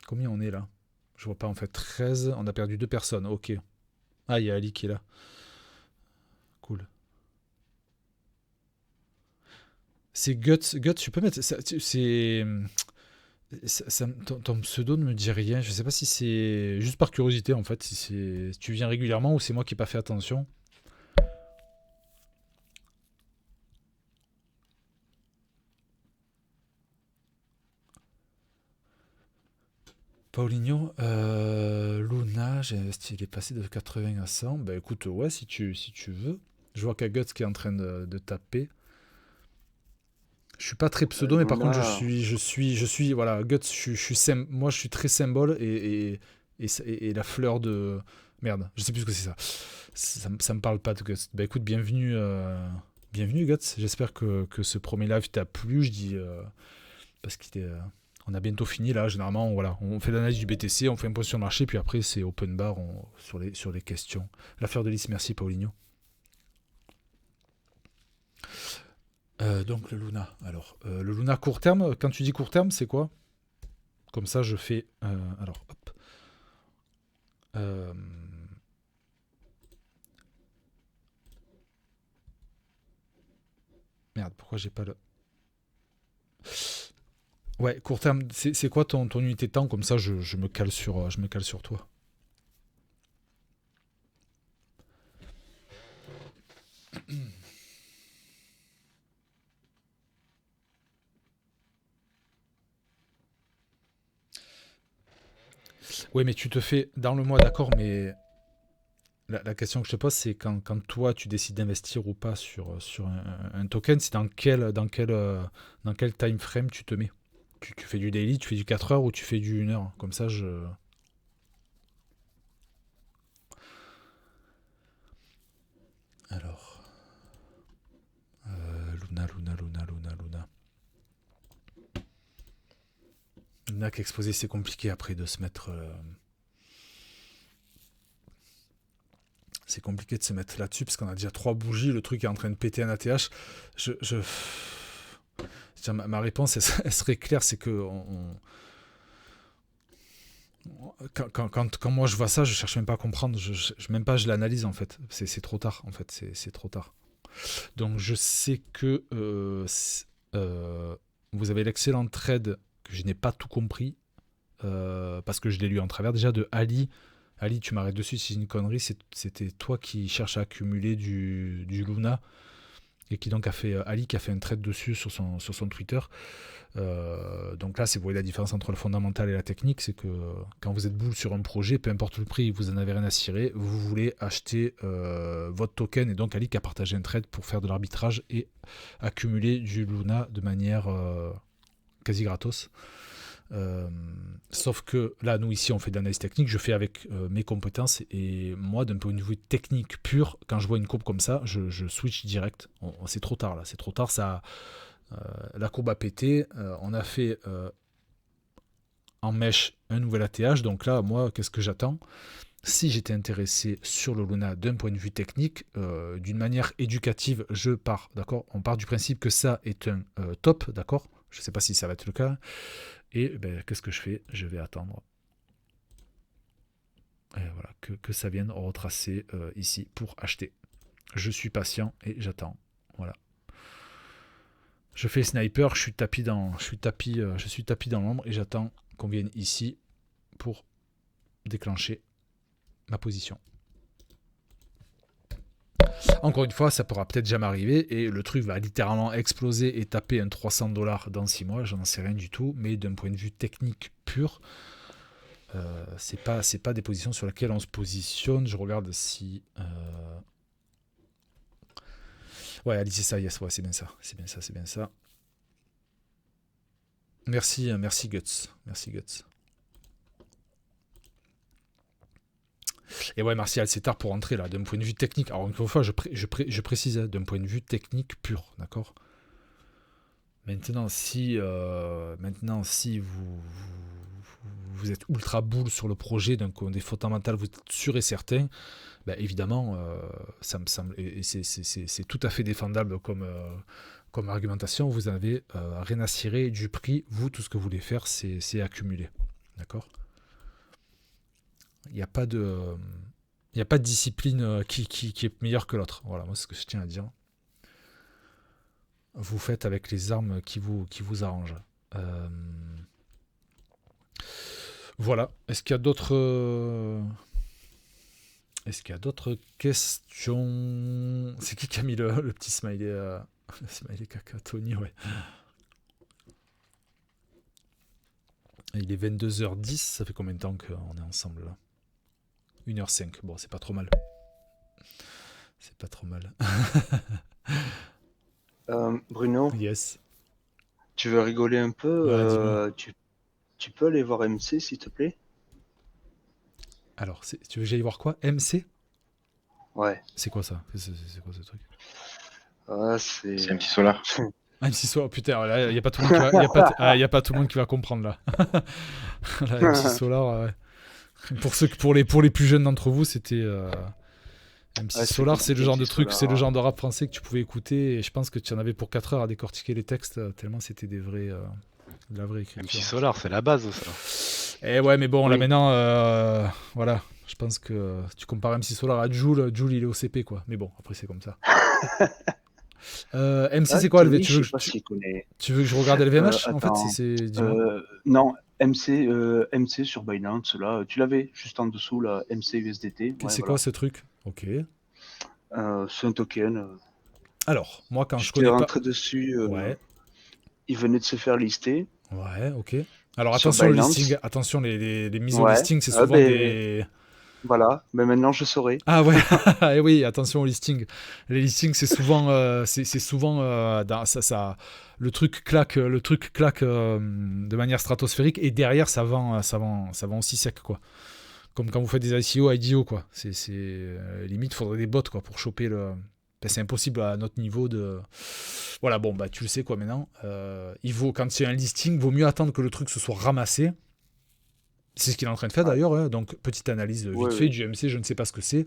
S1: Combien on est là? Je vois pas en fait. 13. On a perdu 2 personnes. Ok. Ah, il y a Ali qui est là. Cool. C'est Guts. Guts, tu peux mettre. Ton pseudo ne me dit rien. Je sais pas si c'est juste par curiosité en fait. Si tu viens régulièrement ou c'est moi qui n'ai pas fait attention. Paulinho, Luna, il est passé de 80 à 100. Bah écoute, ouais, si tu veux. Je vois qu'il y a Guts qui est en train de taper. Je suis pas très pseudo, mais par contre, je suis, voilà, Guts, moi, je suis très symbole et la fleur de... Merde, je sais plus ce que c'est ça. Ça me parle pas de Guts. Bah écoute, bienvenue Guts. J'espère que ce premier live t'a plu. Je dis parce on a bientôt fini là. Généralement, voilà, on fait l'analyse du BTC, on fait un point sur le marché, puis après c'est open bar sur les questions. La fleur de lys, merci Paulinho. Donc le Luna. Alors, le Luna court terme, quand tu dis court terme, c'est quoi? Comme ça, je fais... alors, hop. Merde, pourquoi j'ai pas le... Ouais, court terme, c'est quoi ton unité de temps? Comme ça, je me cale sur toi. Oui, mais tu te fais dans le mois, d'accord, mais la question que je te pose, c'est quand toi, tu décides d'investir ou pas sur un token, c'est dans quel time frame tu te mets? Tu fais du daily, tu fais du 4 heures ou tu fais du 1 heure? Comme ça, Alors... Luna. Luna qui exposé, c'est compliqué après de se mettre... C'est compliqué de se mettre là-dessus parce qu'on a déjà 3 bougies, le truc est en train de péter un ATH. Ma réponse, elle serait claire, c'est que quand moi je vois ça, je cherche même pas à comprendre, je l'analyse en fait. C'est trop tard en fait, c'est trop tard. Donc je sais que vous avez l'excellent trade que je n'ai pas tout compris parce que je l'ai lu en travers déjà de Ali. Ali, tu m'arrêtes dessus si c'est une connerie, c'était toi qui cherches à accumuler du Luna et qui donc a fait Ali qui a fait un trade dessus sur son Twitter. Donc là, c'est vous voyez la différence entre le fondamental et la technique, c'est que quand vous êtes bull sur un projet, peu importe le prix, vous en avez rien à cirer, vous voulez acheter votre token, et donc Ali qui a partagé un trade pour faire de l'arbitrage et accumuler du Luna de manière quasi gratos. Sauf que là, nous ici, on fait de l'analyse technique, je fais avec mes compétences, et moi, d'un point de vue technique pur, quand je vois une courbe comme ça, je switch direct. C'est trop tard là, c'est trop tard. Ça, la courbe a pété. On a fait en mèche un nouvel ATH. Donc là, moi, qu'est-ce que j'attends? Si j'étais intéressé sur le Luna d'un point de vue technique, d'une manière éducative, je pars, d'accord? On part du principe que ça est un top, d'accord? Je ne sais pas si ça va être le cas. Et ben, qu'est-ce que je fais? Je vais attendre. Et voilà, que ça vienne retracer ici pour acheter. Je suis patient et j'attends. Voilà. Je fais sniper, je suis tapis dans l'ombre et j'attends qu'on vienne ici pour déclencher ma position. Encore une fois, ça pourra peut-être jamais arriver et le truc va littéralement exploser et taper un $300 dans 6 mois, j'en sais rien du tout, mais d'un point de vue technique pur, c'est pas des positions sur lesquelles on se positionne. Je regarde si... Ouais, allez, c'est ça, yes, ouais, c'est bien ça. Merci Guts. Et ouais, Martial, c'est tard pour rentrer là, d'un point de vue technique. Alors, encore une fois, je précise, d'un point de vue technique pur, d'accord ? Maintenant, si vous êtes ultra boule sur le projet, donc des fondamentales, vous êtes sûr et certain, ben évidemment, ça me semble, et c'est tout à fait défendable comme argumentation. Vous n'avez rien à cirer du prix. Vous, tout ce que vous voulez faire, c'est accumuler. D'accord ? Il n'y a pas de discipline qui est meilleure que l'autre. Voilà, moi, c'est ce que je tiens à dire. Vous faites avec les armes qui vous arrangent. Voilà. Est-ce qu'il y a d'autres questions ? C'est qui a mis le petit smiley le smiley caca, Tony, ouais. Il est 22h10, ça fait combien de temps qu'on est ensemble là ? 1h05, bon, c'est pas trop mal.
S5: Bruno,
S1: Yes.
S5: tu veux rigoler un peu
S1: Ouais,
S5: tu peux aller voir MC, s'il te plaît?
S1: Alors, tu veux que j'aille voir quoi ? MC ?
S5: Ouais.
S1: C'est quoi ça ? C'est quoi ce truc ?
S4: C'est MC Solar.
S1: MC Solar, putain, là, il n'y a pas tout le monde qui va, y a pas tout le monde qui va comprendre là. Là, MC Solar, ouais. Pour les plus jeunes d'entre vous, c'était MC Solar, c'est le genre de truc, c'est le genre de rap français que tu pouvais écouter, et je pense que tu en avais pour 4 heures à décortiquer les textes, tellement c'était de la vraie écriture.
S2: MC Solar, c'est la base, ça.
S1: Et ouais, mais bon, là maintenant, voilà, je pense que tu compares MC Solar à Jul, il est au CP, quoi. Mais bon, après, c'est comme ça. MC, c'est quoi, LV? Tu veux que je regarde LVMH, en fait?
S5: Non, MC sur Binance, là, tu l'avais juste en dessous, là, MC USDT.
S1: Ouais, c'est quoi ce truc? Ok.
S5: C'est un token.
S1: Alors, moi, quand je connais pas...
S5: rentré dessus,
S1: ouais.
S5: Il venait de se faire lister.
S1: Ouais, ok. Alors, attention, le listing, attention, les mises au listing, c'est souvent des...
S5: Voilà, mais maintenant je saurai.
S1: Ah ouais, et oui, attention au listing. Les listings, c'est souvent, le truc claque de manière stratosphérique, et derrière ça vend aussi sec, quoi. Comme quand vous faites des IDO, quoi. C'est limite, faudrait des bots, quoi, pour choper le. Ben, c'est impossible à notre niveau de. Voilà, bon, bah tu le sais, quoi, maintenant. Quand il y a un listing, vaut mieux attendre que le truc se soit ramassé. C'est ce qu'il est en train de faire d'ailleurs, hein. Donc petite analyse vite fait du MC, je ne sais pas ce que c'est.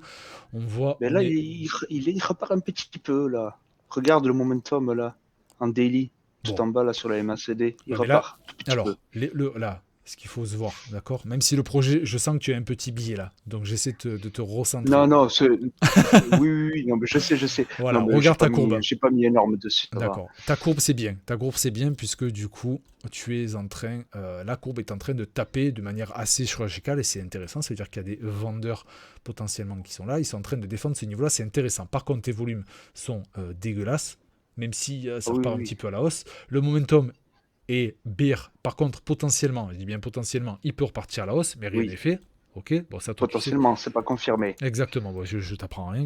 S1: On voit.
S5: Mais là, il repart un petit peu là. Regarde le momentum là, en daily, tout en bas là sur la MACD. Il repart.
S1: Là, alors, là, ce qu'il faut se voir, d'accord ? Même si le projet, je sens que tu as un petit billet là, donc j'essaie de te recentrer.
S5: Non, oui, non, mais je sais.
S1: Voilà,
S5: non,
S1: regarde ta courbe.
S5: J'ai pas mis énorme dessus.
S1: D'accord. Ta courbe, c'est bien. Puisque du coup, tu es en train, la courbe est en train de taper de manière assez chirurgicale, et c'est intéressant. Ça veut dire qu'il y a des vendeurs potentiellement qui sont là. Ils sont en train de défendre ce niveau-là. C'est intéressant. Par contre, tes volumes sont dégueulasses, même si ça repart un petit peu à la hausse. Le momentum est bear. Par contre, potentiellement, je dis bien potentiellement, il peut repartir à la hausse, mais rien n'est fait. Ok. Bon, ça,
S5: potentiellement, c'est pas confirmé.
S1: Exactement. Bon, je t'apprends rien.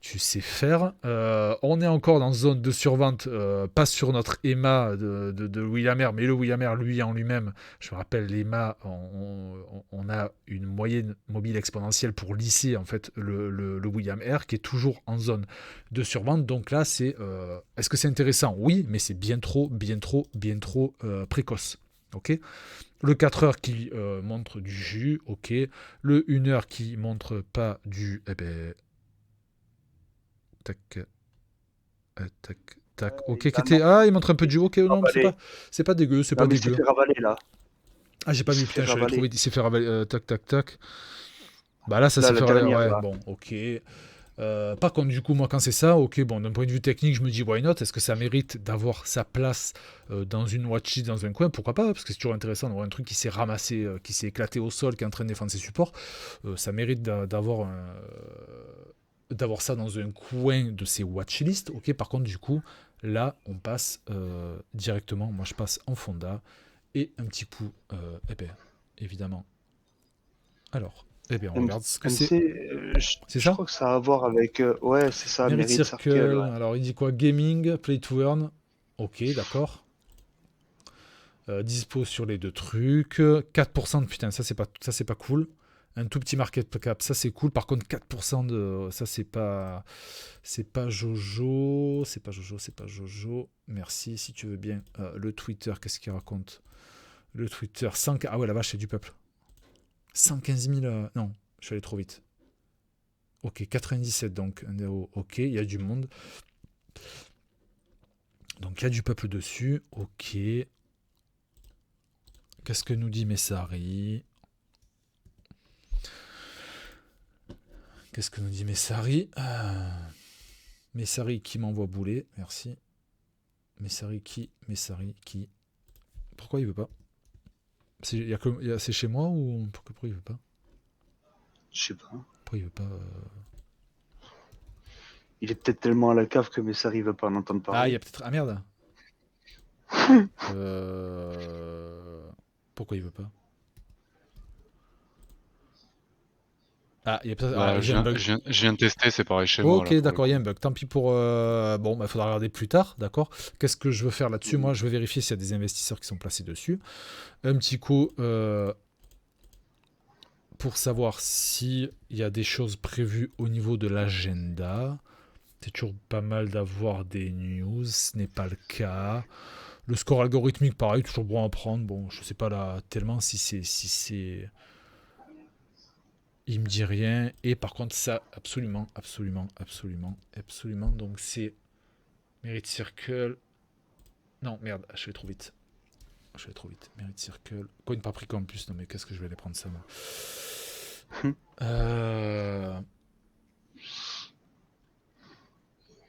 S1: Tu sais faire. On est encore dans zone de survente, pas sur notre EMA de William, mais le William lui en lui-même, je me rappelle, l'EMA, on a une moyenne mobile exponentielle pour lisser en fait le William R qui est toujours en zone de survente. Donc là, c'est est-ce que c'est intéressant? Oui, mais c'est bien trop précoce. Ok. Le 4 heures qui montre du jus, ok. Le 1 heure qui montre pas du... Tac. Ok, il montre un peu de jus. Ok, non, c'est pas dégueu, c'est pas dégueu.
S5: Il s'est fait ravaler là.
S1: Ah, j'ai pas vu, putain, je l'avais trouvé. Il s'est fait ravaler. Tac. Bah là, ça s'est fait ravaler. Ouais, bon, ok. Par contre, du coup, moi, quand c'est ça, ok, bon, d'un point de vue technique, je me dis, why not? Est-ce que ça mérite d'avoir sa place dans une watchlist, dans un coin? Pourquoi pas? Parce que c'est toujours intéressant d'avoir un truc qui s'est ramassé, qui s'est éclaté au sol, qui est en train de défendre ses supports. Ça mérite d'avoir ça dans un coin de ses watchlists. Ok, par contre, du coup, là, on passe directement. Moi, je passe en fonda et un petit coup évidemment. Alors, eh bien, on
S5: MC,
S1: regarde ce que c'est. C'est
S5: je
S1: ça?
S5: crois que ça a à voir avec. Ouais, c'est ça,
S1: Merit
S5: Merit
S1: Circle.
S5: Circle. Ouais.
S1: Alors, il dit quoi? Gaming, Play to Earn. Ok, d'accord. Dispo sur les deux trucs. 4% de putain, ça c'est pas cool. Un tout petit market cap, ça c'est cool. Par contre, 4% de. Ça c'est pas. C'est pas Jojo. C'est pas Jojo, c'est pas Jojo. Merci, si tu veux bien. Le Twitter, qu'est-ce qu'il raconte? Le Twitter, 100. Ah ouais, la vache, c'est du peuple. 115 000. Non, je suis allé trop vite. Ok, 97 donc. Ok, il y a du monde. Donc il y a du peuple dessus. Ok. Qu'est-ce que nous dit Messari? Qu'est-ce que nous dit Messari? Messari qui m'envoie bouler. Merci. Messari qui? Pourquoi il veut pas? C'est chez moi ou pourquoi il veut pas?
S5: Je sais pas.
S1: Pourquoi il veut pas
S5: Il est peut-être tellement à la cave que Messari arrive pas en entendre parler.
S1: Ah, il y a peut-être. Ah merde. Pourquoi il veut pas? Ah, il y a peut-être.
S2: Bah,
S1: J'ai un bug.
S2: je viens de tester, c'est pareil chez moi.
S1: Ok, d'accord, il y a un bug. Tant pis pour. Bon, il faudra regarder plus tard, d'accord. Qu'est-ce que je veux faire là-dessus? Moi, je vais vérifier s'il y a des investisseurs qui sont placés dessus. Un petit coup pour savoir s'il y a des choses prévues au niveau de l'agenda. C'est toujours pas mal d'avoir des news, ce n'est pas le cas. Le score algorithmique, pareil, toujours bon à prendre. Bon, je sais pas là tellement si c'est. Il me dit rien. Et par contre, ça, absolument. Donc c'est Merit Circle. Non, merde, je vais trop vite. Merit Circle. Coin Paprika en plus. Non, mais qu'est-ce que je vais aller prendre ça, moi?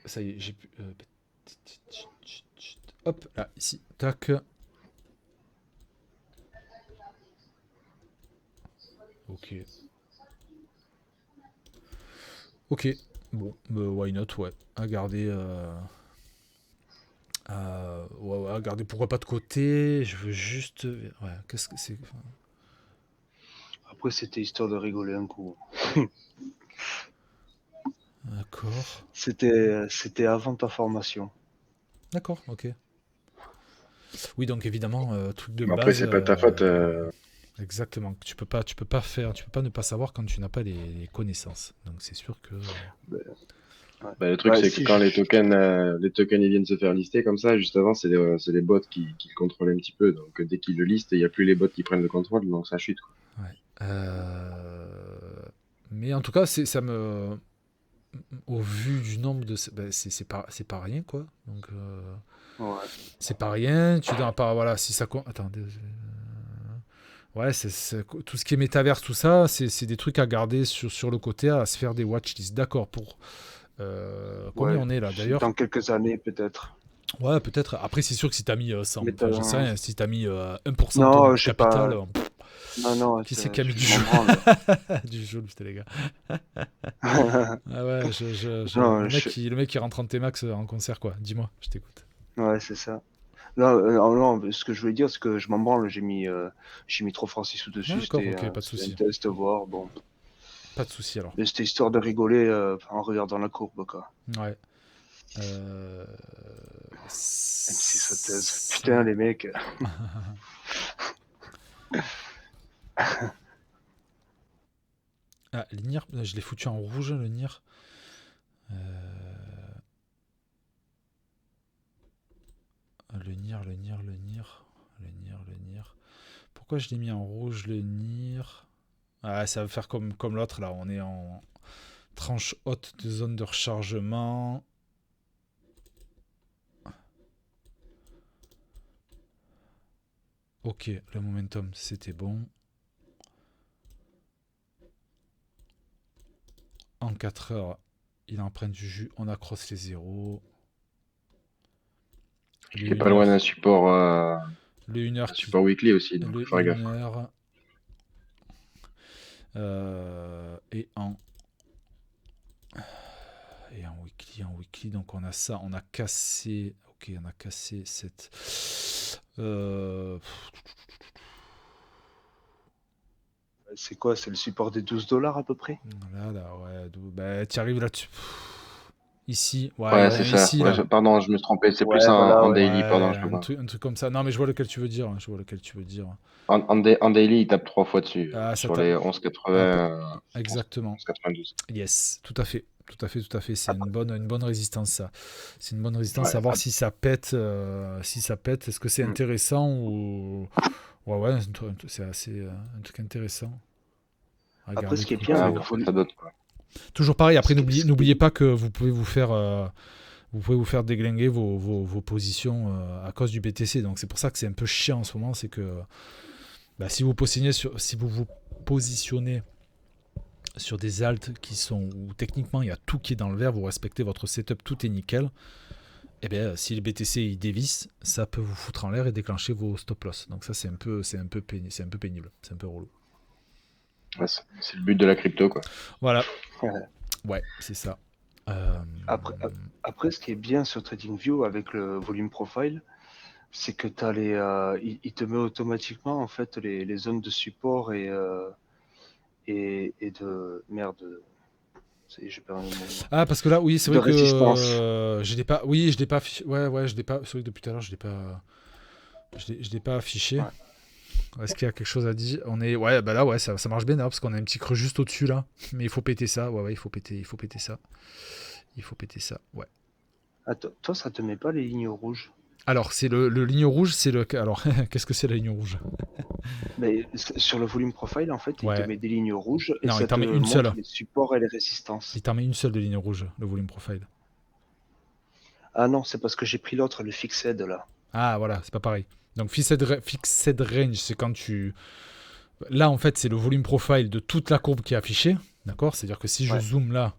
S1: Ça y est, j'ai pu. Hop, là, ici. Tac. Ok. Bon, why not, ouais. À garder. Ouais, à garder pourquoi pas de côté. Je veux juste. Ouais, qu'est-ce que c'est?
S5: Après, c'était histoire de rigoler un coup.
S1: D'accord.
S5: C'était avant ta formation.
S1: D'accord, ok. Oui, donc évidemment, truc de
S4: Mais
S1: base.
S4: après, c'est pas ta faute.
S1: Exactement. Tu peux pas ne pas savoir quand tu n'as pas les connaissances. Donc c'est sûr que.
S5: Ouais.
S4: Le truc, c'est que quand les tokens ils viennent se faire lister comme ça, juste avant, c'est les bots qui le contrôlent un petit peu. Donc dès qu'ils le listent, il n'y a plus les bots qui prennent le contrôle, donc ça chute, quoi.
S1: Ouais. Mais en tout cas, ça me. Au vu du nombre de. C'est pas rien, quoi. Donc.
S5: Ouais.
S1: C'est pas rien. Tu dois pas. Voilà, si ça. Attends. Ouais, tout ce qui est métaverse, tout ça, c'est des trucs à garder sur le côté, à se faire des watchlists. D'accord, pour. Combien on est là d'ailleurs?
S5: Dans quelques années, peut-être.
S1: Ouais, peut-être. Après, c'est sûr que si t'as mis 100, enfin, j'en sais rien, si t'as mis 1%
S5: Non,
S1: de ton
S5: je sais
S1: capital,
S5: pas. Non,
S1: qui c'est qui a mis du jeu? Du jeu, c'était les gars. Ah ouais,
S5: Non,
S1: le mec qui rentre en T-Max en concert, quoi. Dis-moi, je t'écoute.
S5: Ouais, c'est ça. Non, ce que je voulais dire, c'est que je m'en branle, j'ai mis 3 francs 6 sous dessus,
S1: D'accord,
S5: c'était
S1: ok, pas de souci.
S5: un test, voir, bon.
S1: Pas de souci alors.
S5: Mais c'était histoire de rigoler en regardant la courbe, quoi.
S1: Ouais.
S5: M6 sa thèse. Putain, les mecs.
S1: Ah, le NIR, je l'ai foutu en rouge, le NIR. Le NIR. Pourquoi je l'ai mis en rouge, le NIR? Ah, ça va faire comme l'autre, là. On est en tranche haute de zone de rechargement. Ok, le momentum, c'était bon. En 4 heures, il emprunte du jus. On accroche les zéros.
S4: Il est pas loin d'un support,
S1: le 1 heure
S4: support weekly aussi, donc
S1: le
S4: faut faire gaffe.
S1: 1 heure. Et en weekly, donc on a ça, on a cassé. Ok, on a cassé cette.
S5: C'est quoi? C'est le support des $12 à peu près?
S1: Là, ouais. Bah, tu arrives là. Ici,
S4: Ouais, c'est ça.
S1: ici,
S4: Ouais,
S1: là.
S4: pardon, je me suis trompé. C'est plus
S5: Ouais, voilà,
S4: en
S5: ouais.
S4: daily, pardon,
S1: Ouais,
S4: je peux pas.
S1: un truc comme ça. Non, mais je vois lequel tu veux dire. Je vois lequel tu veux dire.
S4: En daily, il tape 3 fois dessus.
S1: Ah, ça
S4: Sur
S1: tape.
S4: les
S1: Ah,
S4: 11,80,
S1: exactement.
S4: 11,92.
S1: Yes, tout à fait. Tout à fait, tout à fait. C'est
S5: Après,
S1: une bonne résistance, ça. C'est une bonne résistance.
S4: Ouais.
S1: Savoir si ça pète. Si ça pète, est-ce que c'est
S5: mm.
S1: intéressant ou. Ouais, c'est assez un truc intéressant. À
S5: Après,
S1: garder
S5: ce qui est
S1: de
S5: bien
S1: côté.
S4: Ouais,
S5: avec
S4: voir ce que ça donne, quoi.
S1: Toujours pareil, après,
S5: ce qui-
S1: n'oubliez pas que vous pouvez vous faire. Vous pouvez vous faire déglinguer vos positions à cause du BTC. Donc c'est pour ça que c'est un peu chiant en ce moment. C'est que si vous vous positionnez sur des alts qui sont où techniquement il y a tout qui est dans le vert, vous respectez votre setup, tout est nickel. Et bien si le BTC il dévisse, ça peut vous foutre en l'air et déclencher vos stop loss. Donc ça c'est un peu pénible, c'est un peu relou.
S4: Ouais, c'est le but de la crypto, quoi.
S1: Voilà.
S5: Ouais.
S1: Ouais, c'est ça.
S5: Après, ce qui est bien sur TradingView avec le volume profile, c'est que t'as il te met automatiquement en fait les zones de support et de merde. J'ai perdu le mot.
S1: Ah, parce que là, oui, c'est
S5: De
S1: vrai que
S5: résistance.
S1: je l'ai pas. Oui, je l'ai pas affiché. Ouais, je l'ai pas. C'est vrai que depuis tout à l'heure, je l'ai pas. Je l'ai pas affiché.
S5: Ouais.
S1: Est-ce qu'il y a quelque chose à dire? Ouais, bah là, ouais, ça marche bien d'ailleurs parce qu'on a un petit creux juste au-dessus là. Mais il faut péter ça. Ouais, il faut péter ça. Il faut péter ça. Ouais.
S5: Attends, toi, ça te met pas les lignes rouges?
S1: Alors, c'est le ligne rouge, c'est le. Alors, qu'est-ce que c'est la ligne rouge?
S5: Mais sur le volume profile, en fait, il te
S1: Ouais.
S5: met des lignes rouges et
S1: Non, il
S5: ça
S1: t'en
S5: te
S1: met une
S5: montre
S1: seule.
S5: les supports et les résistances.
S1: Il t'en met une seule de ligne rouge, le volume profile.
S5: Ah non, c'est parce que j'ai pris l'autre, le fixed là.
S1: Ah, voilà, c'est pas pareil. Donc, fixed range, c'est quand tu. Là, en fait, c'est le volume profile de toute la courbe qui est affichée. D'accord? C'est-à-dire que si je
S5: Ouais.
S1: zoome là,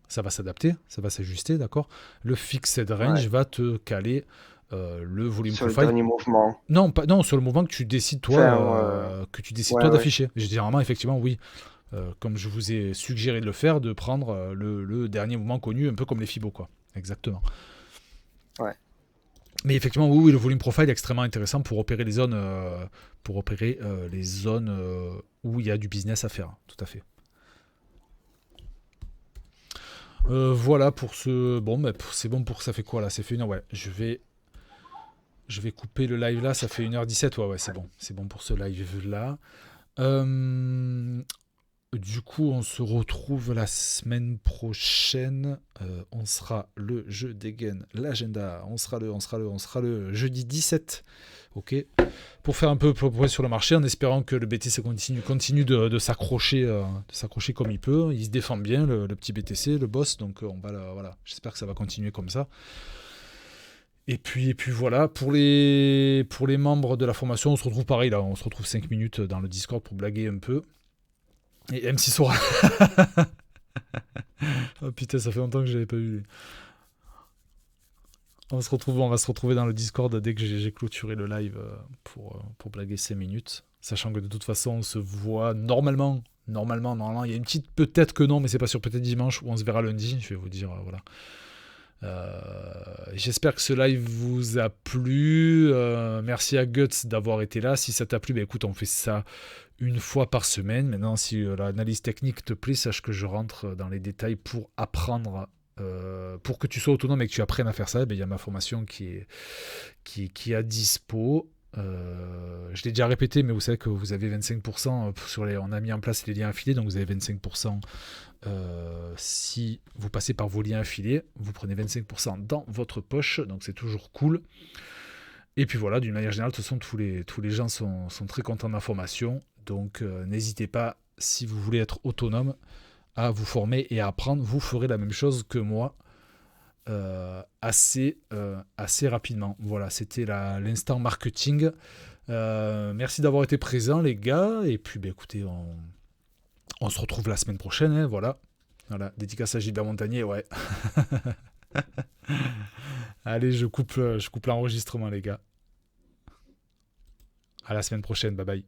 S1: ça va s'adapter, ça va s'ajuster. D'accord? Le fixed range va te caler le volume
S5: Sur le
S1: profile.
S5: dernier mouvement.
S1: Non, sur le mouvement que tu décides toi,
S5: Ouais.
S1: d'afficher. Généralement, effectivement, oui. Comme je vous ai suggéré de le faire, de prendre le dernier mouvement connu, un peu comme les Fibo, quoi. Exactement.
S5: Ouais.
S1: Mais effectivement, oui, le volume profile est extrêmement intéressant pour opérer les zones, où il y a du business à faire. Tout à fait. Voilà pour ce. Bon, c'est bon pour. Ça fait quoi là? Ça fait 1h. Ouais, je vais couper le live là. Ça fait 1h17. Ouais, c'est bon. C'est bon pour ce live là. Du coup, on se retrouve la semaine prochaine. On sera le jeu dégaine l'agenda. On sera le jeudi 17. Ok. Pour faire un peu progrès sur le marché, en espérant que le BTC continue de s'accrocher, comme il peut. Il se défend bien, le petit BTC, le boss. Donc voilà. J'espère que ça va continuer comme ça. Et puis voilà, pour les membres de la formation, on se retrouve pareil là. On se retrouve 5 minutes dans le Discord pour blaguer un peu. Et M6 Sora. Oh putain, ça fait longtemps que je l'avais pas vu. On va se retrouver dans le Discord dès que j'ai clôturé le live pour blaguer 5 minutes. Sachant que de toute façon, on se voit normalement. Il y a une petite, peut-être que non, mais c'est pas sûr, peut-être dimanche, où on se verra lundi. Je vais vous dire, voilà. J'espère que ce live vous a plu. Merci à Guts d'avoir été là. Si ça t'a plu, écoute, on fait ça une fois par semaine. Maintenant, si l'analyse technique te plaît, sache que je rentre dans les détails pour apprendre, pour que tu sois autonome et que tu apprennes à faire ça. Il y a ma formation qui est à dispo. Je l'ai déjà répété, mais vous savez que vous avez 25% on a mis en place les liens affiliés, donc vous avez 25%. Si vous passez par vos liens affiliés, vous prenez 25% dans votre poche, donc c'est toujours cool. Et puis voilà, d'une manière générale, de toute façon, tous les gens sont très contents de ma formation. Donc n'hésitez pas, si vous voulez être autonome, à vous former et à apprendre. Vous ferez la même chose que moi assez rapidement. Voilà, c'était l'instant marketing. Merci d'avoir été présent, les gars. Et puis, écoutez, on se retrouve la semaine prochaine. Hein, voilà, dédicace à Gilbert Montagnier, ouais. Allez, je coupe l'enregistrement, les gars. À la semaine prochaine, bye bye.